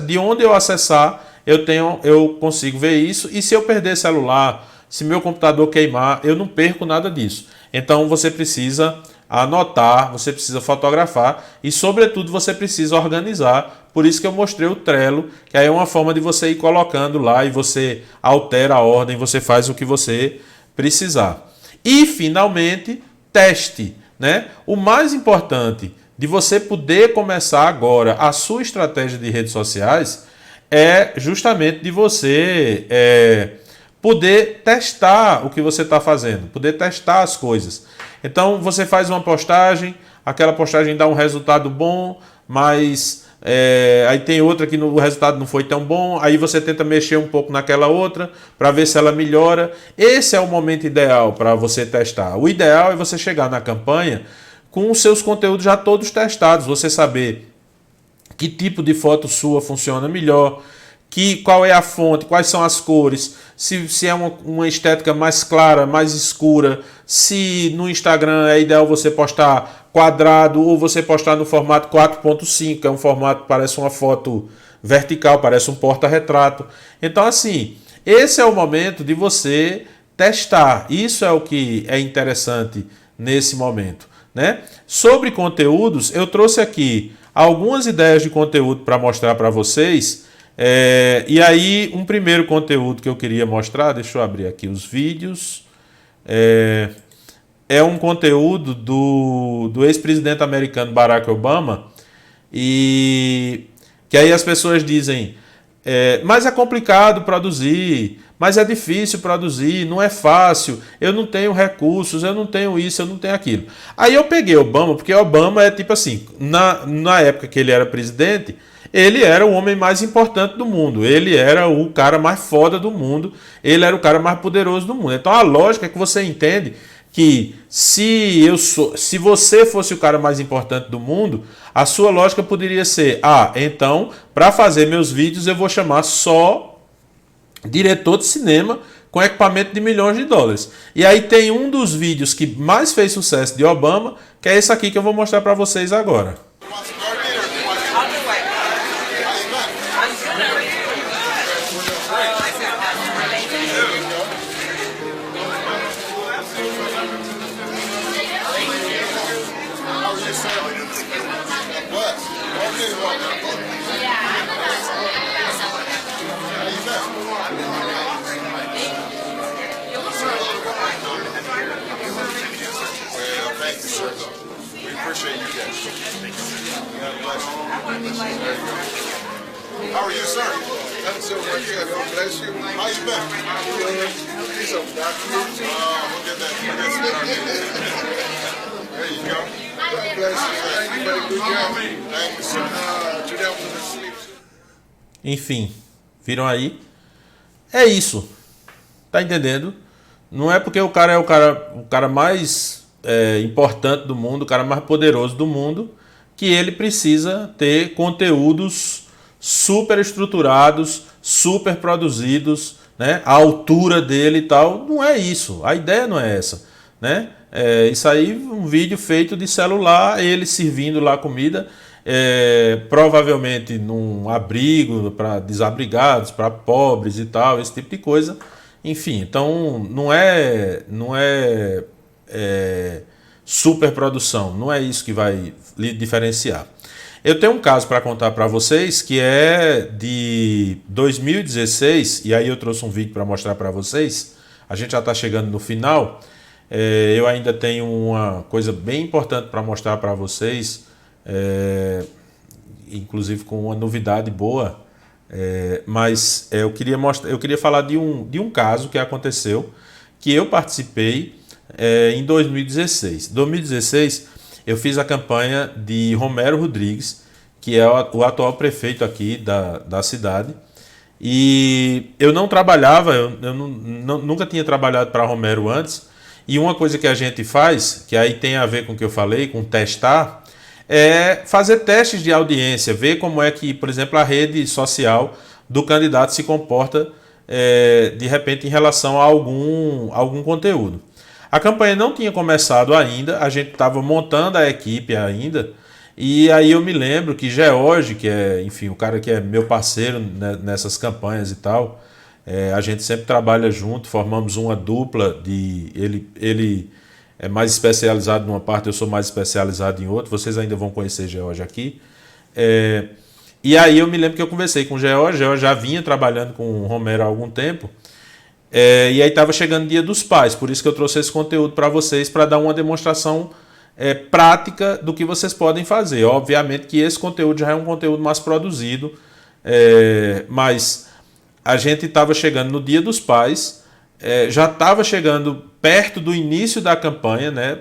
de onde eu acessar, eu consigo ver isso, e se eu perder celular, se meu computador queimar, eu não perco nada disso. Então você precisa anotar, você precisa fotografar e, sobretudo, você precisa organizar. Por isso que eu mostrei o Trello, que aí é uma forma de você ir colocando lá e você altera a ordem, você faz o que você precisar. E, finalmente, teste, né? O mais importante de você poder começar agora a sua estratégia de redes sociais é justamente de você poder testar o que você está fazendo, poder testar as coisas. Então você faz uma postagem, aquela postagem dá um resultado bom, mas aí tem outra que o resultado não foi tão bom, aí você tenta mexer um pouco naquela outra para ver se ela melhora. Esse é o momento ideal para você testar. O ideal é você chegar na campanha com os seus conteúdos já todos testados, você saber que tipo de foto sua funciona melhor, qual é a fonte, quais são as cores, se é uma estética mais clara, mais escura, se no Instagram é ideal você postar quadrado ou você postar no formato 4.5, que é um formato que parece uma foto vertical, parece um porta-retrato. Então, assim, esse é o momento de você testar. Isso é o que é interessante nesse momento, né? Sobre conteúdos, eu trouxe aqui algumas ideias de conteúdo para mostrar para vocês. E aí, um primeiro conteúdo que eu queria mostrar, deixa eu abrir aqui os vídeos, é um conteúdo do ex-presidente americano Barack Obama, e que aí as pessoas dizem, mas é complicado produzir, mas é difícil produzir, não é fácil, eu não tenho recursos, eu não tenho isso, eu não tenho aquilo. Aí eu peguei Obama, porque Obama é tipo assim, na época que ele era presidente, ele era o homem mais importante do mundo, ele era o cara mais foda do mundo, ele era o cara mais poderoso do mundo. Então a lógica é que você entende que se você fosse o cara mais importante do mundo, a sua lógica poderia ser, então, para fazer meus vídeos eu vou chamar só diretor de cinema com equipamento de milhões de dólares. E aí tem um dos vídeos que mais fez sucesso de Obama, que é esse aqui que eu vou mostrar para vocês agora. How are you, sir? I'm so much good. God bless you. How you been? He's so we'll get that. There you go. God bless you. Thank you for the good job. Thank you, sir. Today I'm gonna sleep. Enfim, viram aí? É isso. Tá entendendo? Não é porque o cara é o cara mais importante do mundo, o cara mais poderoso do mundo, que ele precisa ter conteúdos super estruturados, super produzidos, né? A altura dele e tal. Não é isso. A ideia não é essa, né? Isso aí, um vídeo feito de celular, ele servindo lá comida, provavelmente num abrigo para desabrigados, para pobres e tal, esse tipo de coisa. Enfim, então não é superprodução, não é isso que vai lhe diferenciar. Eu tenho um caso para contar para vocês que é de 2016, e aí eu trouxe um vídeo para mostrar para vocês. A gente já está chegando no final. Eu ainda tenho uma coisa bem importante para mostrar para vocês, inclusive com uma novidade boa. Mas eu queria falar de um caso que aconteceu, que eu participei em 2016. Em 2016 eu fiz a campanha de Romero Rodrigues, que é o atual prefeito aqui da cidade, e eu não trabalhava, eu nunca tinha trabalhado para Romero antes, e uma coisa que a gente faz, que aí tem a ver com o que eu falei, com testar, é fazer testes de audiência, ver como é que, por exemplo, a rede social do candidato se comporta de repente em relação a algum conteúdo. A campanha não tinha começado ainda, a gente estava montando a equipe ainda, e aí eu me lembro que George, que é, enfim, o cara que é meu parceiro nessas campanhas e tal, a gente sempre trabalha junto, formamos uma dupla de ele é mais especializado numa parte, eu sou mais especializado em outra, vocês ainda vão conhecer George aqui. E aí eu me lembro que eu conversei com o George já vinha trabalhando com o Romero há algum tempo, e aí estava chegando o Dia dos Pais, por isso que eu trouxe esse conteúdo para vocês, para dar uma demonstração prática do que vocês podem fazer. Obviamente que esse conteúdo já é um conteúdo mais produzido, mas a gente estava chegando no Dia dos Pais, já estava chegando perto do início da campanha, né?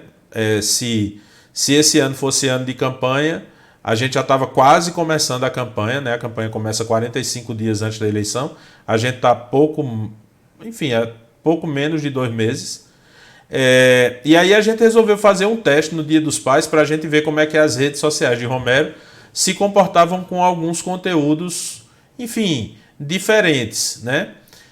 Se esse ano fosse ano de campanha, a gente já estava quase começando a campanha, né? A campanha começa 45 dias antes da eleição, a gente está pouco menos de 2 meses. E aí a gente resolveu fazer um teste no Dia dos Pais para a gente ver como é que as redes sociais de Romero se comportavam com alguns conteúdos, enfim, diferentes, né?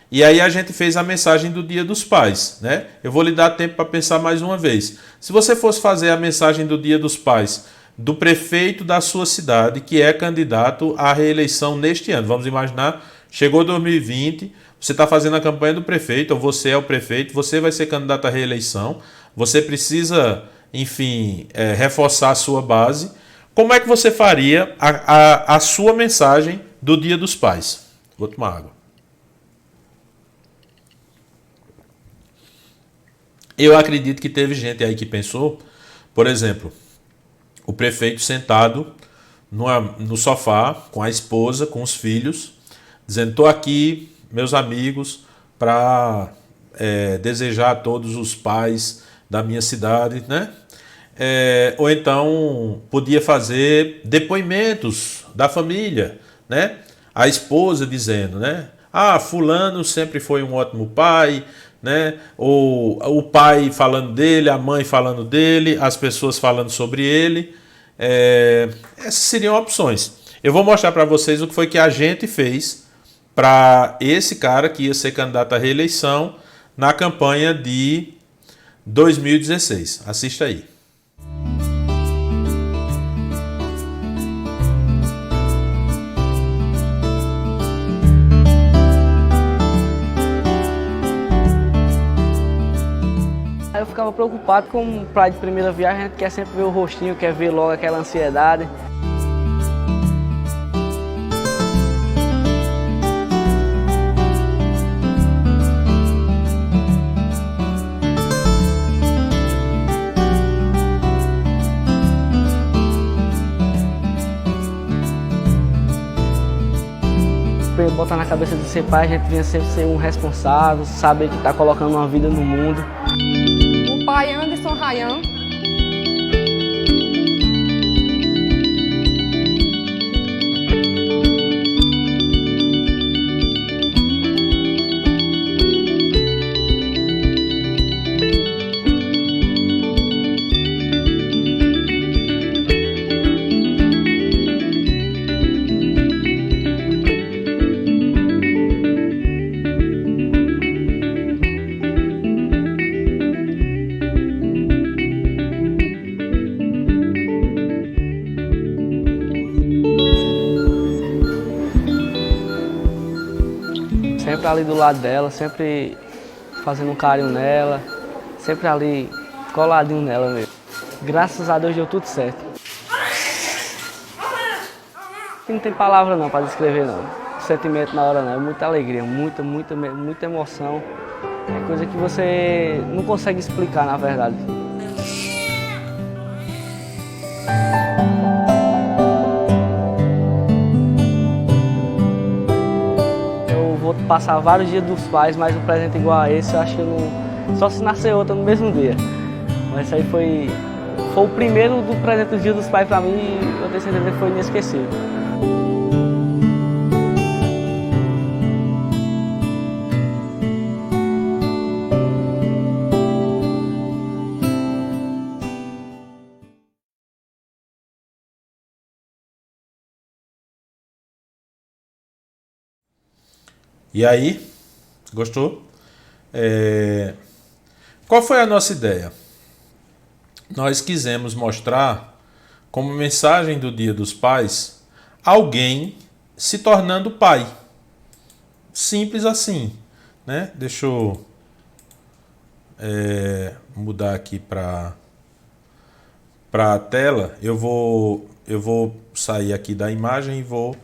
E aí a gente fez a mensagem do Dia dos Pais, né? Eu vou lhe dar tempo para pensar mais uma vez. Se você fosse fazer a mensagem do Dia dos Pais do prefeito da sua cidade, que é candidato à reeleição neste ano, vamos imaginar, chegou 2020, você está fazendo a campanha do prefeito, ou você é o prefeito, você vai ser candidato à reeleição, você precisa, enfim, reforçar a sua base. Como é que você faria a sua mensagem do Dia dos Pais? Vou tomar água. Eu acredito que teve gente aí que pensou, por exemplo, o prefeito sentado no sofá com a esposa, com os filhos, dizendo: estou aqui, meus amigos, para desejar a todos os pais da minha cidade, né? Ou então podia fazer depoimentos da família, né? A esposa dizendo, né? Ah, fulano sempre foi um ótimo pai, né? Ou o pai falando dele, a mãe falando dele, as pessoas falando sobre ele. Essas seriam opções. Eu vou mostrar para vocês o que foi que a gente fez para esse cara que ia ser candidato à reeleição na campanha de 2016. Assista aí. Eu ficava preocupado com praia de primeira viagem, a gente quer sempre ver o rostinho, quer ver logo aquela ansiedade. Botar na cabeça de ser pai, a gente vinha sempre ser um responsável, saber que está colocando uma vida no mundo. O pai Anderson Rayan. Sempre ali do lado dela, sempre fazendo um carinho nela, sempre ali coladinho nela mesmo. Graças a Deus deu tudo certo. Não tem palavra não para descrever não. O sentimento na hora não, é muita alegria, muita emoção. É coisa que você não consegue explicar na verdade. Passar vários dias dos pais, mas um presente igual a esse, eu acho que eu não... Só se nascer outra no mesmo dia. Mas isso aí foi o primeiro do presente do Dia dos Pais para mim e eu tenho certeza que foi inesquecível. E aí, gostou? Qual foi a nossa ideia? Nós quisemos mostrar como mensagem do Dia dos Pais alguém se tornando pai. Simples assim, né? Deixa eu mudar aqui para a tela. Eu vou sair aqui da imagem e vou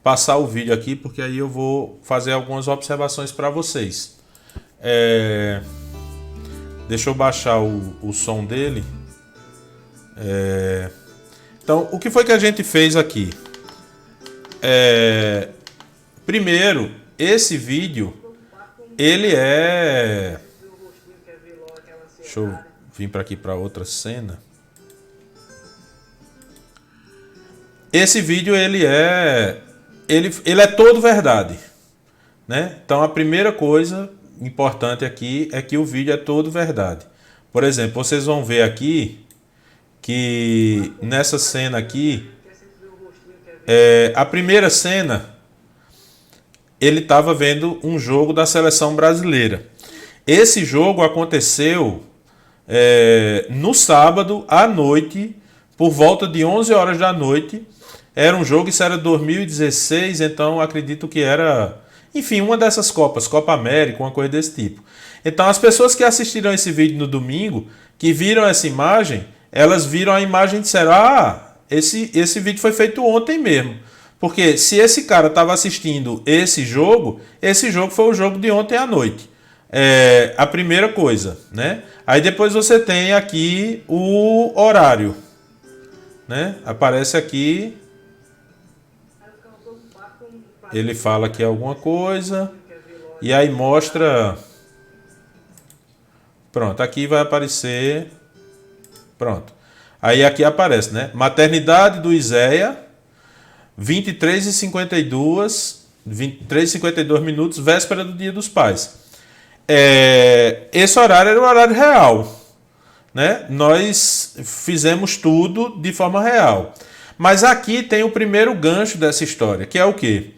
passar o vídeo aqui, porque aí eu vou fazer algumas observações para vocês. Deixa eu baixar o som dele. Então, o que foi que a gente fez aqui? Primeiro, esse vídeo, ele é... Deixa eu vir para aqui para outra cena. Esse vídeo, ele é todo verdade, né? Então, a primeira coisa importante aqui é que o vídeo é todo verdade. Por exemplo, vocês vão ver aqui que nessa cena aqui, a primeira cena, ele estava vendo um jogo da seleção brasileira. Esse jogo aconteceu no sábado à noite, por volta de 11 horas da noite. Era um jogo, isso era 2016, então acredito que era, enfim, uma dessas Copas, Copa América, uma coisa desse tipo. Então as pessoas que assistiram esse vídeo no domingo, que viram essa imagem, elas viram a imagem e disseram: esse vídeo foi feito ontem mesmo. Porque se esse cara estava assistindo esse jogo foi o jogo de ontem à noite. A primeira coisa, né? Aí depois você tem aqui o horário, né? Aparece aqui, ele fala aqui alguma coisa e aí mostra. Pronto, aqui vai aparecer. Pronto. Aí aqui aparece, né? Maternidade do Iséia, 23h52 minutos, véspera do Dia dos Pais. Esse horário era o horário real, né? Nós fizemos tudo de forma real. Mas aqui tem o primeiro gancho dessa história, que é o quê?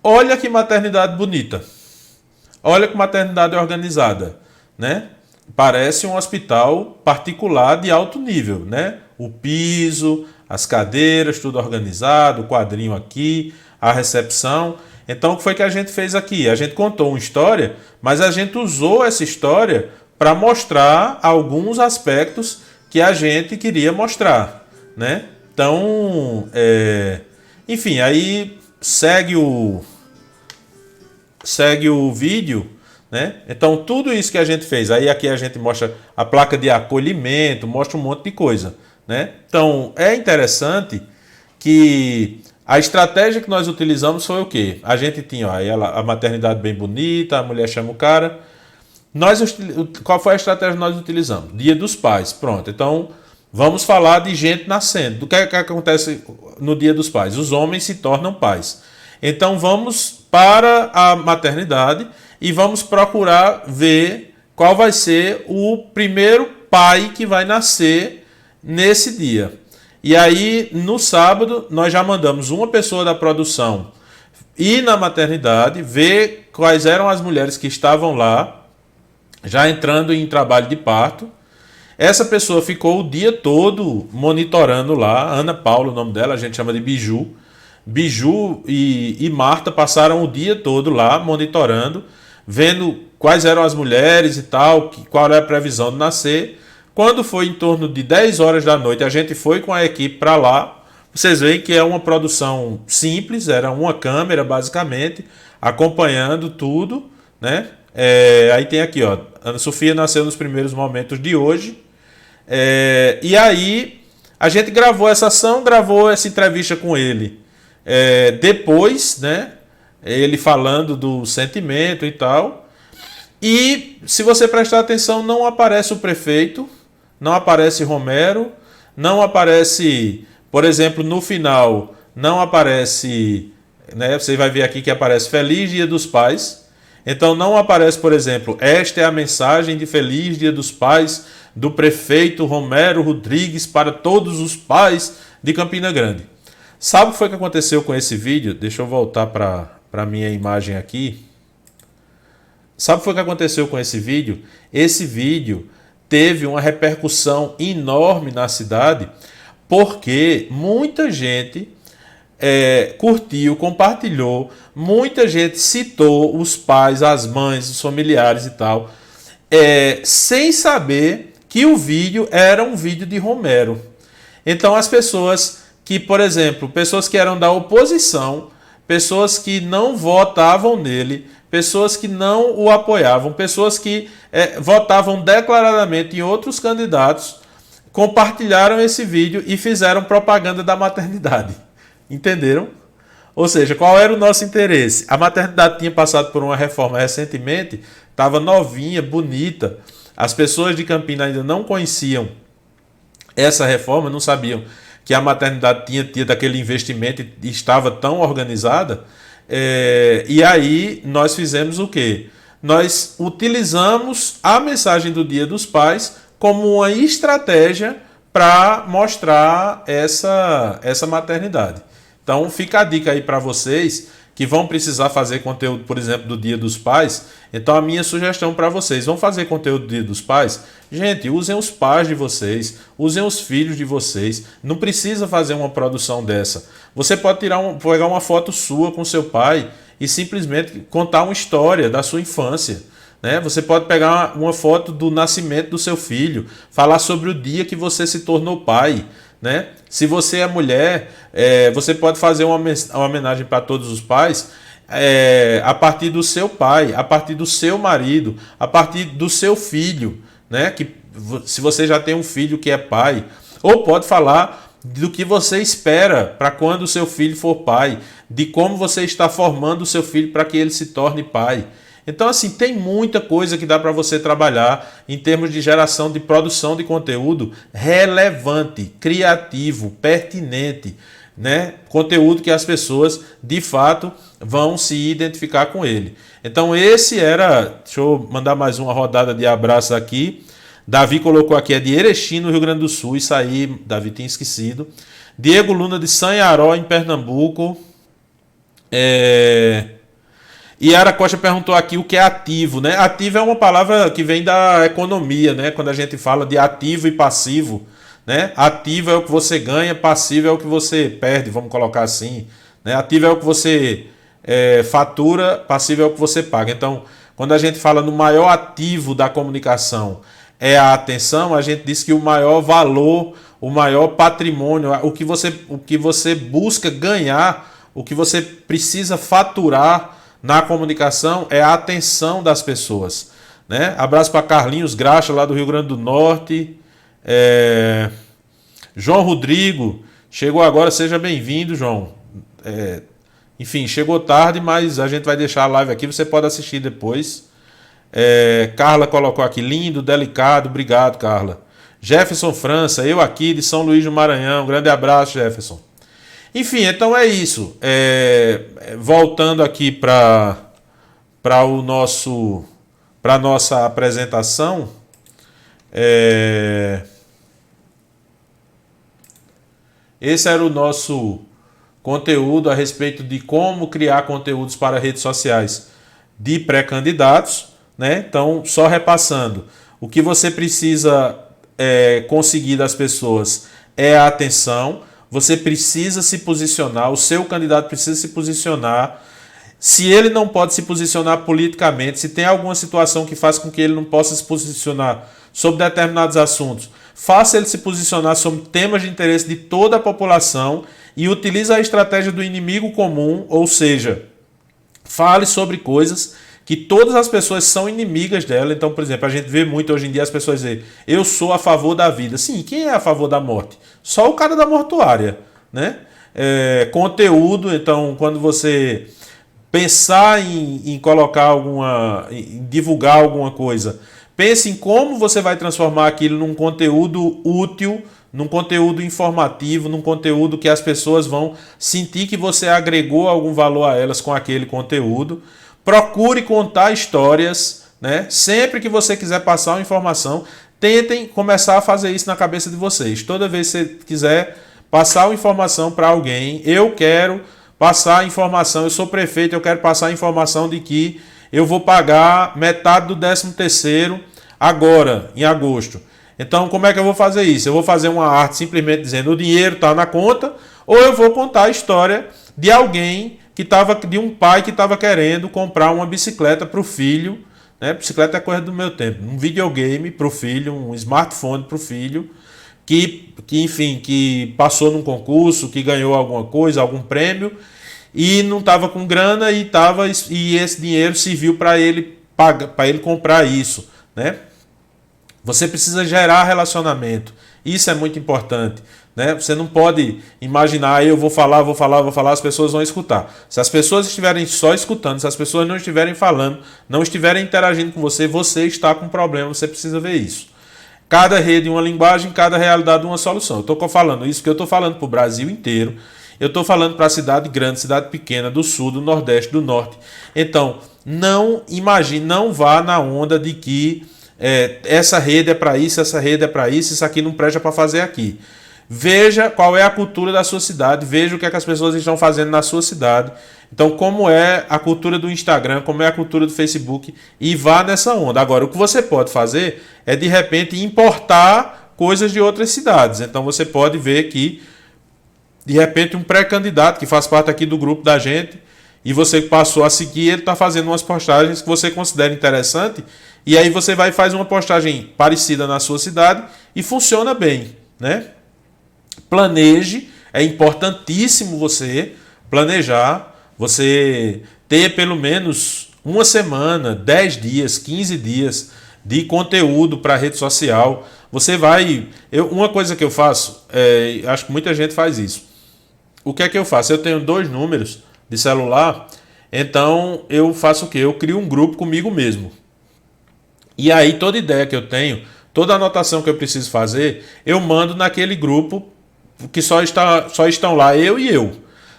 Olha que maternidade bonita. Olha que maternidade organizada, né? Parece um hospital particular de alto nível, né? O piso, as cadeiras, tudo organizado, o quadrinho aqui, a recepção. Então, o que foi que a gente fez aqui? A gente contou uma história, mas a gente usou essa história para mostrar alguns aspectos que a gente queria mostrar, né? Então, enfim, aí segue o vídeo, né? Então, tudo isso que a gente fez, aí aqui a gente mostra a placa de acolhimento, mostra um monte de coisa, né? Então, é interessante que a estratégia que nós utilizamos foi o quê? A gente tinha a maternidade bem bonita, a mulher chama o cara. Qual foi a estratégia que nós utilizamos? Dia dos Pais, pronto. Então, vamos falar de gente nascendo. Do que acontece no Dia dos Pais? Os homens se tornam pais. Então, vamos para a maternidade e vamos procurar ver qual vai ser o primeiro pai que vai nascer nesse dia. E aí, no sábado, nós já mandamos uma pessoa da produção ir na maternidade, ver quais eram as mulheres que estavam lá, já entrando em trabalho de parto. Essa pessoa ficou o dia todo monitorando lá, Ana Paula, o nome dela, a gente chama de Biju. Biju e Marta passaram o dia todo lá monitorando, vendo quais eram as mulheres e tal, qual era a previsão de nascer. Quando foi em torno de 10 horas da noite, a gente foi com a equipe para lá. Vocês veem que é uma produção simples, era uma câmera basicamente, acompanhando tudo, né? Aí tem aqui, ó, Ana Sofia nasceu nos primeiros momentos de hoje. E aí a gente gravou essa ação, gravou essa entrevista com ele. Depois, né? Ele falando do sentimento e tal. E se você prestar atenção, não aparece o prefeito, não aparece Romero, não aparece, por exemplo, no final, não aparece, né? Você vai ver aqui que aparece Feliz Dia dos Pais. Então não aparece, por exemplo, esta é a mensagem de Feliz Dia dos Pais do prefeito Romero Rodrigues para todos os pais de Campina Grande. Sabe o que foi que aconteceu com esse vídeo? Deixa eu voltar para a minha imagem aqui. sabe o que foi que aconteceu com esse vídeo? Esse vídeo teve uma repercussão enorme na cidade, porque muita gente curtiu, compartilhou, muita gente citou os pais, as mães, os familiares e tal, sem saber que o vídeo era um vídeo de Romero. Então as pessoas que, por exemplo, pessoas que eram da oposição, pessoas que não votavam nele, pessoas que não o apoiavam, pessoas que votavam declaradamente em outros candidatos, compartilharam esse vídeo e fizeram propaganda da maternidade. Entenderam? Ou seja, qual era o nosso interesse? A maternidade tinha passado por uma reforma recentemente, estava novinha, bonita. As pessoas de Campina ainda não conheciam essa reforma, não sabiam que a maternidade tinha tido aquele investimento e estava tão organizada. E aí nós fizemos o quê? Nós utilizamos a mensagem do Dia dos Pais como uma estratégia para mostrar essa maternidade. Então fica a dica aí para vocês que vão precisar fazer conteúdo, por exemplo, do Dia dos Pais. Então a minha sugestão para vocês, vão fazer conteúdo do Dia dos Pais? Gente, usem os pais de vocês, usem os filhos de vocês. Não precisa fazer uma produção dessa. Você pode pegar uma foto sua com seu pai e simplesmente contar uma história da sua infância. Né? Você pode pegar uma foto do nascimento do seu filho, falar sobre o dia que você se tornou pai. Né? Se você é mulher, você pode fazer uma homenagem para todos os pais a partir do seu pai, a partir do seu marido, a partir do seu filho, né? Que, se você já tem um filho que é pai, ou pode falar do que você espera para quando o seu filho for pai, de como você está formando o seu filho para que ele se torne pai. Então, assim, tem muita coisa que dá para você trabalhar em termos de geração, de produção de conteúdo relevante, criativo, pertinente, né? Conteúdo que as pessoas, de fato, vão se identificar com ele. Então, esse era... Deixa eu mandar mais uma rodada de abraços aqui. Davi colocou aqui, é de Erechim, no Rio Grande do Sul. Isso aí, Davi tinha esquecido. Diego Luna, de Sanharó, em Pernambuco. Yara Costa perguntou aqui o que é ativo, né? Ativo é uma palavra que vem da economia, né? Quando a gente fala de ativo e passivo, né? Ativo é o que você ganha, passivo é o que você perde, vamos colocar assim, né? Ativo é o que você fatura, passivo é o que você paga. Então, quando a gente fala no maior ativo da comunicação é a atenção, a gente diz que o maior valor, o maior patrimônio, o que você busca ganhar, o que você precisa faturar na comunicação é a atenção das pessoas, né? Abraço para Carlinhos Graxa, lá do Rio Grande do Norte. João Rodrigo, chegou agora, seja bem-vindo, João. Enfim, chegou tarde, mas a gente vai deixar a live aqui, você pode assistir depois. Carla colocou aqui, lindo, delicado, obrigado, Carla. Jefferson França, eu aqui de São Luís do Maranhão, grande abraço, Jefferson. Enfim, então é isso. Voltando aqui para a nossa apresentação, esse era o nosso conteúdo a respeito de como criar conteúdos para redes sociais de pré-candidatos, né? Então, só repassando, o que você precisa conseguir das pessoas é a atenção. Você precisa se posicionar, o seu candidato precisa se posicionar. Se ele não pode se posicionar politicamente, se tem alguma situação que faz com que ele não possa se posicionar sobre determinados assuntos, faça ele se posicionar sobre temas de interesse de toda a população e utilize a estratégia do inimigo comum, ou seja, fale sobre coisas que todas as pessoas são inimigas dela. Então, por exemplo, a gente vê muito hoje em dia as pessoas dizerem, eu sou a favor da vida. Sim, quem é a favor da morte? Só o cara da mortuária, né? Conteúdo, então, quando você pensar em colocar em divulgar alguma coisa, pense em como você vai transformar aquilo num conteúdo útil, num conteúdo informativo, num conteúdo que as pessoas vão sentir que você agregou algum valor a elas com aquele conteúdo. Procure contar histórias, né? Sempre que você quiser passar uma informação, tentem começar a fazer isso na cabeça de vocês. Toda vez que você quiser passar uma informação para alguém, eu quero passar a informação, eu sou prefeito, eu quero passar a informação de que eu vou pagar metade do 13º agora, em agosto. Então, como é que eu vou fazer isso? Eu vou fazer uma arte simplesmente dizendo o dinheiro está na conta, ou eu vou contar a história de alguém de um pai que estava querendo comprar uma bicicleta para o filho, né? Bicicleta é coisa do meu tempo, um videogame para o filho, um smartphone para o filho, enfim, que passou num concurso, que ganhou alguma coisa, algum prêmio, e não estava com grana e esse dinheiro serviu para ele comprar isso, né? Você precisa gerar relacionamento. Isso é muito importante, né? Você não pode imaginar, eu vou falar, as pessoas vão escutar. Se as pessoas estiverem só escutando, se as pessoas não estiverem falando, não estiverem interagindo com você, você está com um problema, você precisa ver isso. Cada rede uma linguagem, cada realidade uma solução. Eu estou falando isso porque eu estou falando para o Brasil inteiro. Eu estou falando para cidade grande, cidade pequena, do sul, do nordeste, do norte. Então, não vá na onda de que essa rede é para isso, essa rede é para isso aqui não presta para fazer aqui. Veja qual é a cultura da sua cidade, veja o que é que as pessoas estão fazendo na sua cidade. Então, como é a cultura do Instagram, como é a cultura do Facebook, e vá nessa onda. Agora, o que você pode fazer é, de repente, importar coisas de outras cidades. Então, você pode ver que, de repente, um pré-candidato que faz parte aqui do grupo da gente, e você passou a seguir, ele está fazendo umas postagens que você considera interessante, e aí você vai e faz uma postagem parecida na sua cidade e funciona bem, né? Planeje, é importantíssimo você planejar, você ter pelo menos uma semana, 10 dias, 15 dias de conteúdo para a rede social. Você vai... uma coisa que eu faço, acho que muita gente faz isso. O que é que eu faço? Eu tenho 2 números de celular, então eu faço o quê? Eu crio um grupo comigo mesmo. E aí toda ideia que eu tenho, toda anotação que eu preciso fazer, eu mando naquele grupo que só estão lá eu e eu,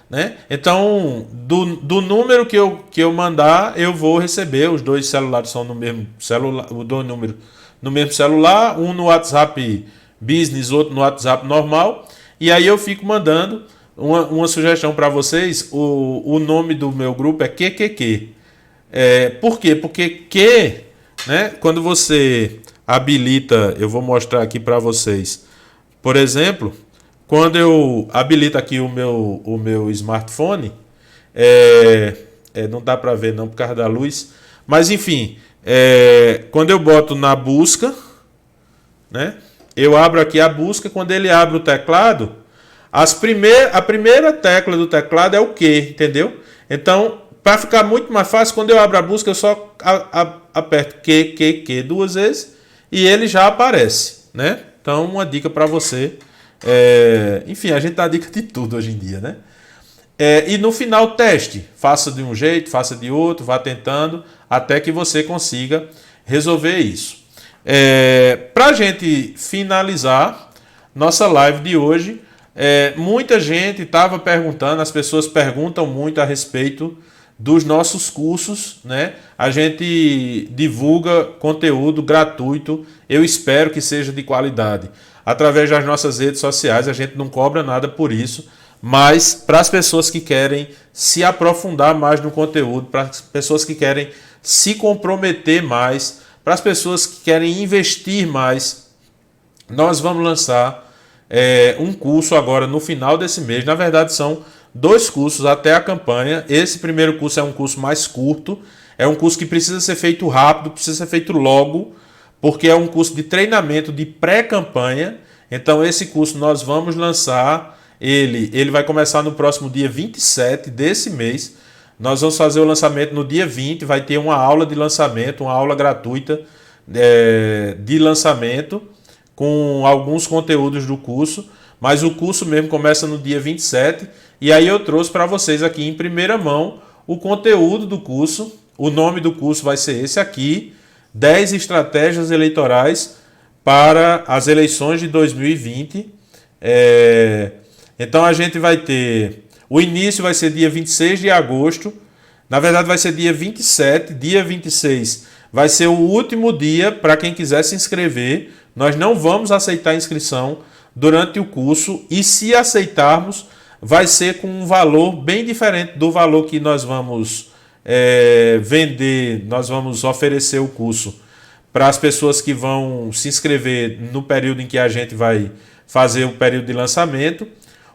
né? Então, do número que eu mandar, eu vou receber. Os 2 celulares são no mesmo celular, os 2 números no mesmo celular, um no WhatsApp Business, outro no WhatsApp normal. E aí eu fico mandando uma sugestão para vocês. O nome do meu grupo é QQQ. Por quê? Porque né, quando você habilita, eu vou mostrar aqui para vocês. Por exemplo, quando eu habilito aqui o meu smartphone, não dá para ver não por causa da luz, mas enfim, quando eu boto na busca, né, eu abro aqui a busca. Quando ele abre o teclado, a primeira tecla do teclado é o Q, entendeu? Então, para ficar muito mais fácil, quando eu abro a busca, eu só aperto Q 2 vezes e ele já aparece, né? Então, uma dica para você. Enfim, a gente dá dica de tudo hoje em dia, né? E no final, teste. Faça de um jeito, faça de outro, vá tentando até que você consiga resolver isso. Para a gente finalizar nossa live de hoje, muita gente estava perguntando, as pessoas perguntam muito a respeito dos nossos cursos, né? A gente divulga conteúdo gratuito, eu espero que seja de qualidade. Através das nossas redes sociais, a gente não cobra nada por isso, mas para as pessoas que querem se aprofundar mais no conteúdo, para as pessoas que querem se comprometer mais, para as pessoas que querem investir mais, nós vamos lançar um curso agora no final desse mês. Na verdade, são 2 cursos até a campanha. Esse primeiro curso é um curso mais curto, é um curso que precisa ser feito rápido, precisa ser feito logo, porque é um curso de treinamento de pré-campanha. Então esse curso nós vamos lançar, ele vai começar no próximo dia 27 desse mês. Nós vamos fazer o lançamento no dia 20, vai ter uma aula de lançamento, uma aula gratuita de lançamento, com alguns conteúdos do curso, mas o curso mesmo começa no dia 27, e aí eu trouxe para vocês aqui em primeira mão o conteúdo do curso. O nome do curso vai ser esse aqui, 10 estratégias eleitorais para as eleições de 2020. Então a gente vai ter... O início vai ser dia 26 de agosto. Na verdade vai ser dia 27. Dia 26 vai ser o último dia para quem quiser se inscrever. Nós não vamos aceitar inscrição durante o curso. E se aceitarmos, vai ser com um valor bem diferente do valor que nós vamos vender, nós vamos oferecer o curso para as pessoas que vão se inscrever no período em que a gente vai fazer o período de lançamento.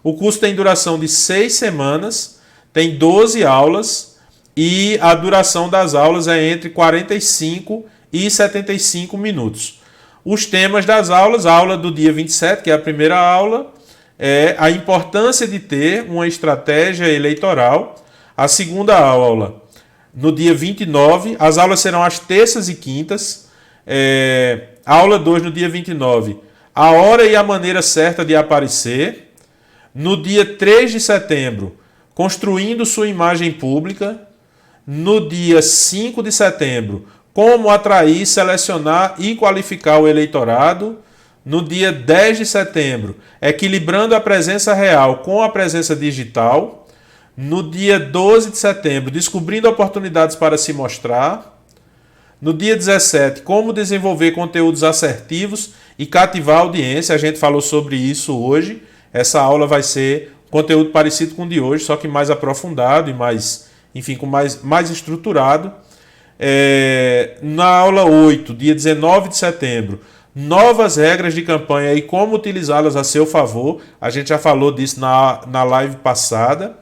O curso tem duração de 6 semanas, tem 12 aulas e a duração das aulas é entre 45 e 75 minutos. Os temas das aulas, a aula do dia 27, que é a primeira aula, é a importância de ter uma estratégia eleitoral. A segunda aula, no dia 29, as aulas serão às terças e quintas. Aula 2 no dia 29, a hora e a maneira certa de aparecer. No dia 3 de setembro, construindo sua imagem pública. No dia 5 de setembro, como atrair, selecionar e qualificar o eleitorado. No dia 10 de setembro, equilibrando a presença real com a presença digital. No dia 12 de setembro, descobrindo oportunidades para se mostrar. No dia 17, como desenvolver conteúdos assertivos e cativar a audiência. A gente falou sobre isso hoje. Essa aula vai ser conteúdo parecido com o de hoje, só que mais aprofundado e mais, enfim, mais estruturado. Na aula 8, dia 19 de setembro, novas regras de campanha e como utilizá-las a seu favor. A gente já falou disso na live passada.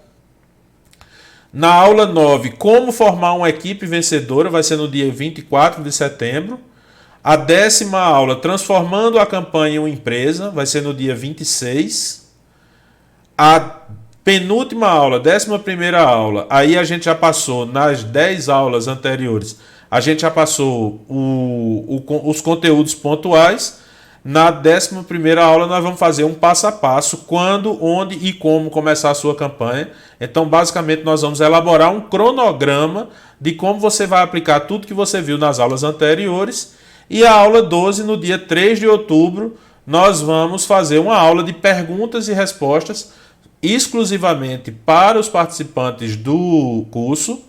Na aula 9, como formar uma equipe vencedora, vai ser no dia 24 de setembro. A 10ª aula, transformando a campanha em uma empresa, vai ser no dia 26. A penúltima aula, 11ª aula, aí a gente já passou nas 10 aulas anteriores, a gente já passou os conteúdos pontuais. Na 11ª aula nós vamos fazer um passo a passo, quando, onde e como começar a sua campanha. Então, basicamente, nós vamos elaborar um cronograma de como você vai aplicar tudo que você viu nas aulas anteriores. E a aula 12, no dia 3 de outubro, nós vamos fazer uma aula de perguntas e respostas exclusivamente para os participantes do curso,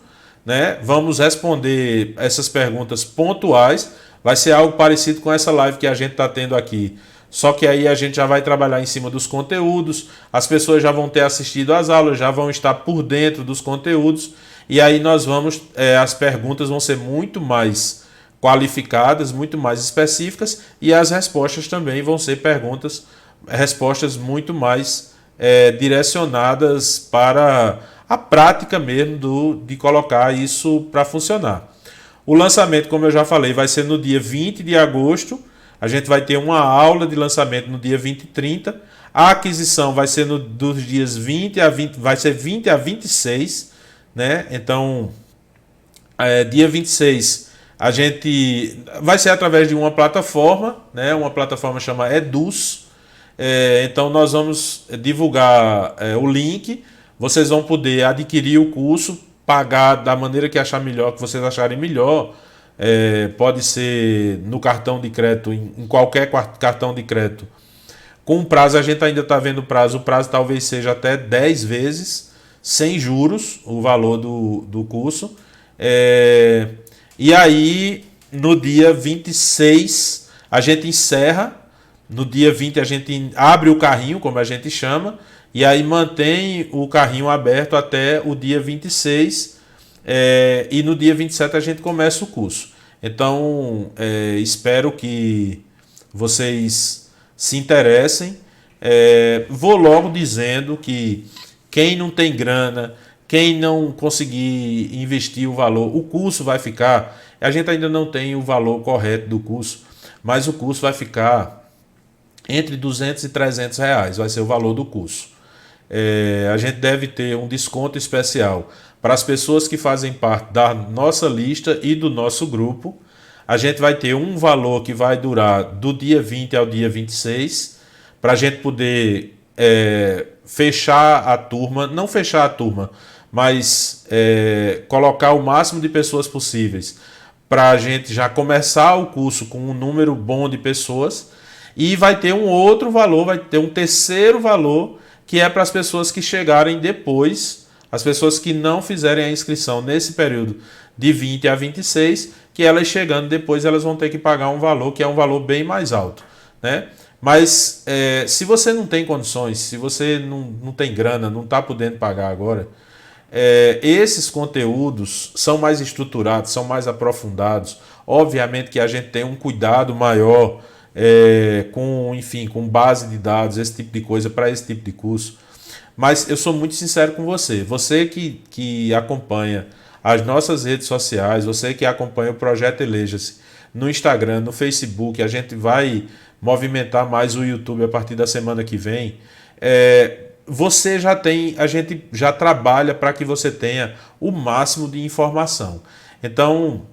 né? Vamos responder essas perguntas pontuais. Vai ser algo parecido com essa live que a gente está tendo aqui. Só que aí a gente já vai trabalhar em cima dos conteúdos, as pessoas já vão ter assistido às aulas, já vão estar por dentro dos conteúdos, e aí nós vamos, as perguntas vão ser muito mais qualificadas, muito mais específicas, e as respostas também vão ser respostas muito mais direcionadas para a prática mesmo de colocar isso para funcionar. O lançamento, como eu já falei, vai ser no dia 20 de agosto. A gente vai ter uma aula de lançamento no dia 20 e 30. A aquisição vai ser dos dias 20 a 26, né? Então, dia 26, a gente vai ser através de uma plataforma, né? Uma plataforma chamada Eduz. Então, nós vamos divulgar o link. Vocês vão poder adquirir o curso, pagar da maneira que achar melhor, que vocês acharem melhor. Pode ser no cartão de crédito, em qualquer cartão de crédito. Com prazo, a gente ainda está vendo o prazo talvez seja até 10 vezes, sem juros, o valor do curso. E aí, no dia 26, a gente encerra. No dia 20, a gente abre o carrinho, como a gente chama, e aí mantém o carrinho aberto até o dia 26, e no dia 27 a gente começa o curso. Então, espero que vocês se interessem. Vou logo dizendo que quem não tem grana, quem não conseguir investir o valor, o curso vai ficar... A gente ainda não tem o valor correto do curso, mas o curso vai ficar entre 200 e 300 reais, vai ser o valor do curso. A gente deve ter um desconto especial para as pessoas que fazem parte da nossa lista e do nosso grupo. A gente vai ter um valor que vai durar do dia 20 ao dia 26, para a gente poder fechar a turma, não fechar a turma, mas colocar o máximo de pessoas possíveis, para a gente já começar o curso com um número bom de pessoas. E vai ter um outro valor, vai ter um terceiro valor, que é para as pessoas que chegarem depois, as pessoas que não fizerem a inscrição nesse período de 20 a 26, que elas chegando depois elas vão ter que pagar um valor que é um valor bem mais alto, né? Mas se você não tem condições, se você não tem grana, não está podendo pagar agora, esses conteúdos são mais estruturados, são mais aprofundados. Obviamente que a gente tem um cuidado maior com base de dados, esse tipo de coisa para esse tipo de curso. Mas eu sou muito sincero com você. Você que acompanha as nossas redes sociais, você que acompanha o Projeto Eleja-se no Instagram, no Facebook, a gente vai movimentar mais o YouTube a partir da semana que vem. Você já tem, a gente já trabalha para que você tenha o máximo de informação. Então,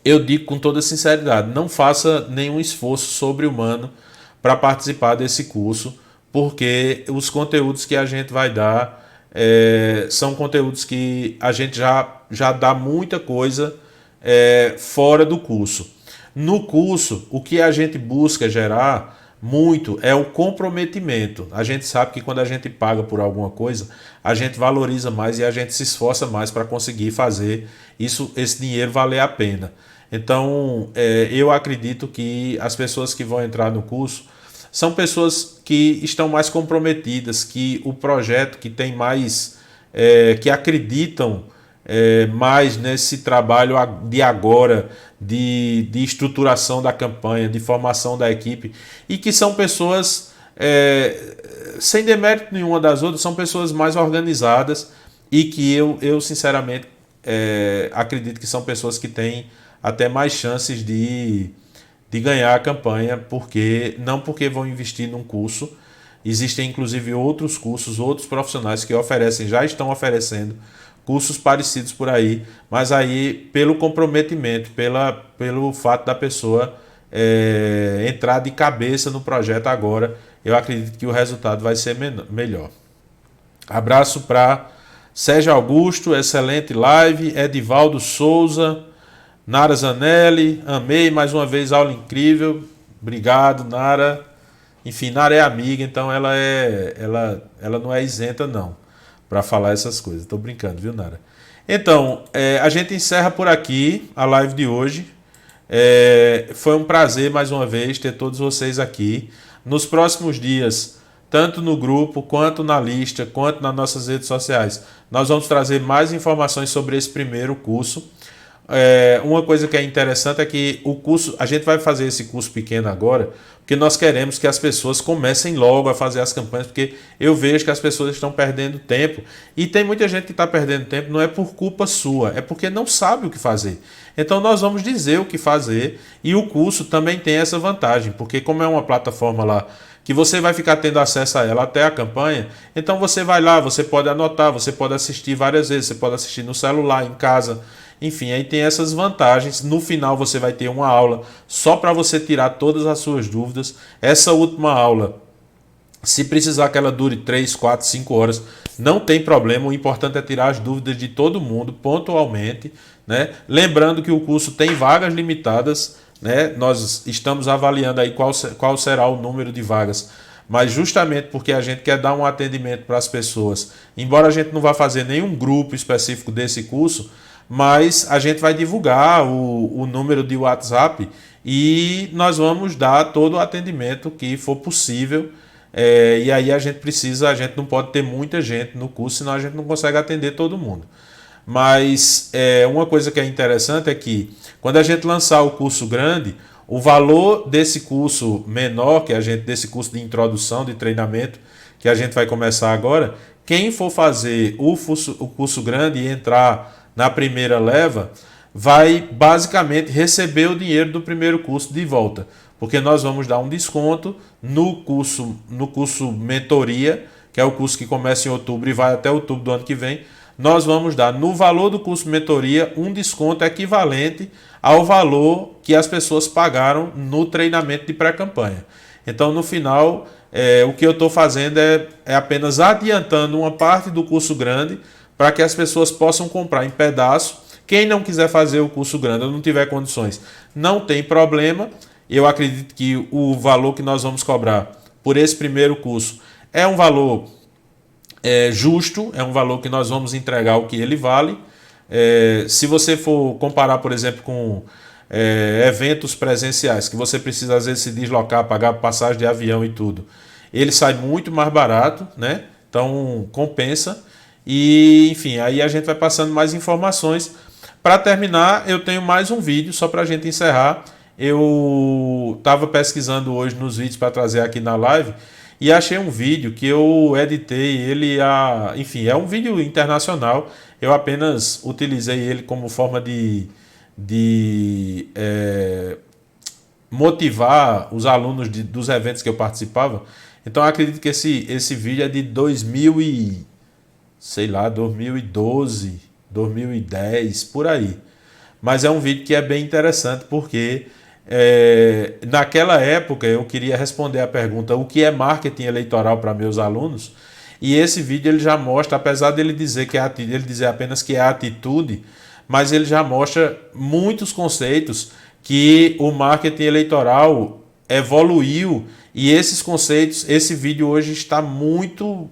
eu digo com toda sinceridade, não faça nenhum esforço sobre-humano para participar desse curso, porque os conteúdos que a gente vai dar são conteúdos que a gente já dá muita coisa fora do curso. No curso, o que a gente busca gerar muito é o comprometimento. A gente sabe que quando a gente paga por alguma coisa, a gente valoriza mais e a gente se esforça mais para conseguir fazer esse dinheiro valer a pena. Então, eu acredito que as pessoas que vão entrar no curso são pessoas que estão mais comprometidas, que o projeto que tem mais, que acreditam mais nesse trabalho de agora, de estruturação da campanha, de formação da equipe, e que são pessoas, sem demérito nenhuma das outras, são pessoas mais organizadas e que eu sinceramente, acredito que são pessoas que têm até mais chances de ganhar a campanha, não porque vão investir num curso. Existem inclusive outros cursos, outros profissionais que já estão oferecendo cursos parecidos por aí, mas aí pelo comprometimento, pelo fato da pessoa entrar de cabeça no projeto agora, eu acredito que o resultado vai ser melhor. Abraço para Sérgio Augusto, excelente live, Edivaldo Souza, Nara Zanelli, amei mais uma vez, aula incrível, obrigado Nara. Enfim, Nara é amiga, então ela não é isenta não para falar essas coisas. Estou brincando, viu, Nara? Então, a gente encerra por aqui a live de hoje. Foi um prazer, mais uma vez, ter todos vocês aqui. Nos próximos dias, tanto no grupo, quanto na lista, quanto nas nossas redes sociais, nós vamos trazer mais informações sobre esse primeiro curso. Uma coisa que é interessante é que o curso, a gente vai fazer esse curso pequeno agora, porque nós queremos que as pessoas comecem logo a fazer as campanhas, porque eu vejo que as pessoas estão perdendo tempo, e tem muita gente que está perdendo tempo, não é por culpa sua, é porque não sabe o que fazer. Então nós vamos dizer o que fazer, e o curso também tem essa vantagem, porque como é uma plataforma lá, que você vai ficar tendo acesso a ela até a campanha, então você vai lá, você pode anotar, você pode assistir várias vezes, você pode assistir no celular, em casa. Enfim, aí tem essas vantagens. No final você vai ter uma aula só para você tirar todas as suas dúvidas. Essa última aula, se precisar que ela dure 3, 4, 5 horas, não tem problema. O importante é tirar as dúvidas de todo mundo pontualmente, né? Lembrando que o curso tem vagas limitadas, né? Nós estamos avaliando aí qual será o número de vagas, mas justamente porque a gente quer dar um atendimento para as pessoas. Embora a gente não vá fazer nenhum grupo específico desse curso, mas a gente vai divulgar o número de WhatsApp e nós vamos dar todo o atendimento que for possível. E aí a gente não pode ter muita gente no curso, senão a gente não consegue atender todo mundo. Mas uma coisa que é interessante é que quando a gente lançar o curso grande, o valor desse curso menor, desse curso de introdução, de treinamento, que a gente vai começar agora, quem for fazer o curso grande e entrar na primeira leva, vai basicamente receber o dinheiro do primeiro curso de volta, porque nós vamos dar um desconto no curso mentoria, que é o curso que começa em outubro e vai até outubro do ano que vem. Nós vamos dar no valor do curso mentoria um desconto equivalente ao valor que as pessoas pagaram no treinamento de pré-campanha. Então, no final, o que eu estou fazendo é apenas adiantando uma parte do curso grande para que as pessoas possam comprar em pedaço. Quem não quiser fazer o curso grande ou não tiver condições, não tem problema. Eu acredito que o valor que nós vamos cobrar por esse primeiro curso é um valor justo, é um valor que nós vamos entregar o que ele vale. Se você for comparar, por exemplo, com eventos presenciais, que você precisa às vezes se deslocar, pagar passagem de avião e tudo, ele sai muito mais barato, né? Então compensa. E, enfim, aí a gente vai passando mais informações. Para terminar, eu tenho mais um vídeo, só para a gente encerrar. Eu estava pesquisando hoje nos vídeos para trazer aqui na live e achei um vídeo que eu editei ele, enfim, é um vídeo internacional. Eu apenas utilizei ele como forma de motivar os alunos dos eventos que eu participava. Então eu acredito que esse vídeo é de 2012, 2010, por aí. Mas é um vídeo que é bem interessante porque naquela época eu queria responder a pergunta: o que é marketing eleitoral para meus alunos? E esse vídeo ele já mostra, apesar dele dizer ele dizer apenas que é atitude, mas ele já mostra muitos conceitos que o marketing eleitoral evoluiu, e esses conceitos, esse vídeo hoje está muito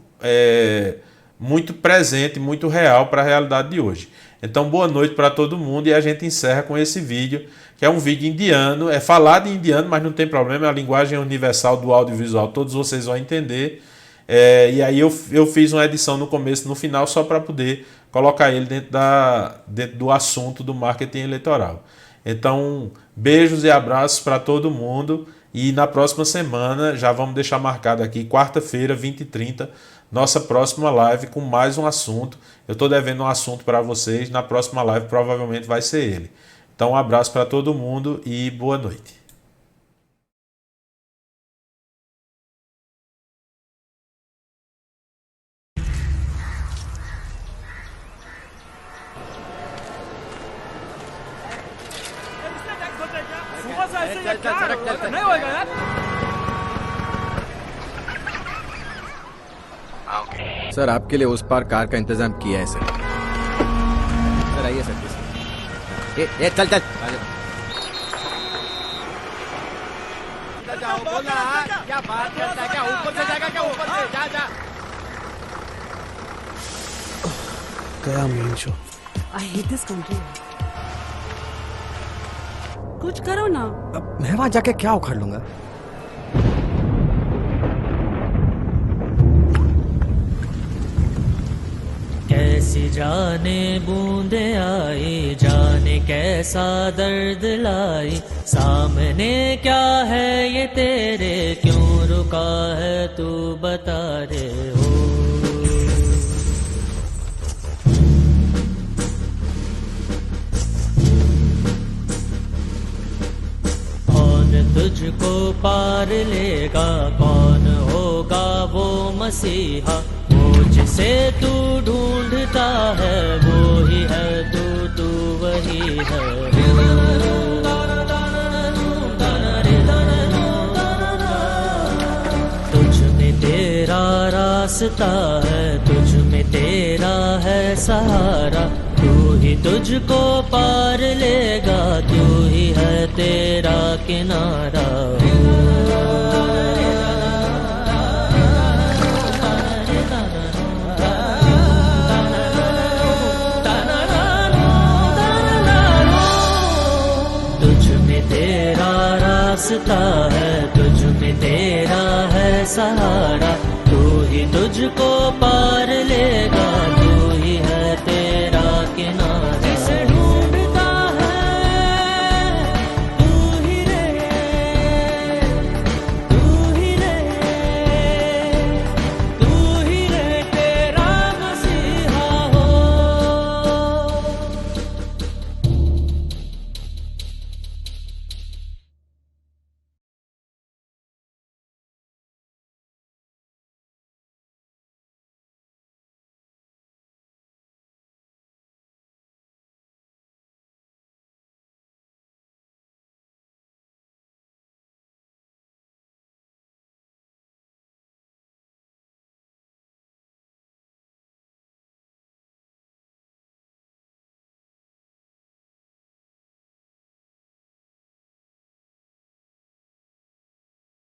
presente, muito real para a realidade de hoje. Então, boa noite para todo mundo, e a gente encerra com esse vídeo, que é um vídeo indiano, é falado em indiano, mas não tem problema, a linguagem universal do audiovisual, todos vocês vão entender. E aí eu fiz uma edição no começo e no final só para poder colocar ele dentro do assunto do marketing eleitoral. Então, beijos e abraços para todo mundo, e na próxima semana já vamos deixar marcado aqui, quarta-feira, 20h30, nossa próxima live com mais um assunto. Eu estou devendo um assunto para vocês, na próxima live provavelmente vai ser ele. Então, um abraço para todo mundo e boa noite. Sir आपके लिए उस पार कार का इंतजाम किया है sir. Sir आइए सर। चल चल जाओ, बोला क्या बात करता है, क्या ऊपर से जाएगा, क्या ऊपर से जा। गया main show. I hate this country. कुछ करो ना। अब मैं वहां जाके क्या उखाड़ लूंगा? कैसी जाने बूंदे आई, जाने कैसा दर्द लाई, सामने क्या है ये तेरे, क्यों रुका है तू बता रे हो। कौन तुझको पार लेगा, कौन होगा वो मसीहा, जिसे तू ढूंढता है वो ही है तू वही है। तुझ में तेरा रास्ता है, तुझ में तेरा है सहारा, तू ही तुझको पार लेगा, तू ही है तेरा किनारा। रास्ता है, तुझ में तेरा है सहारा,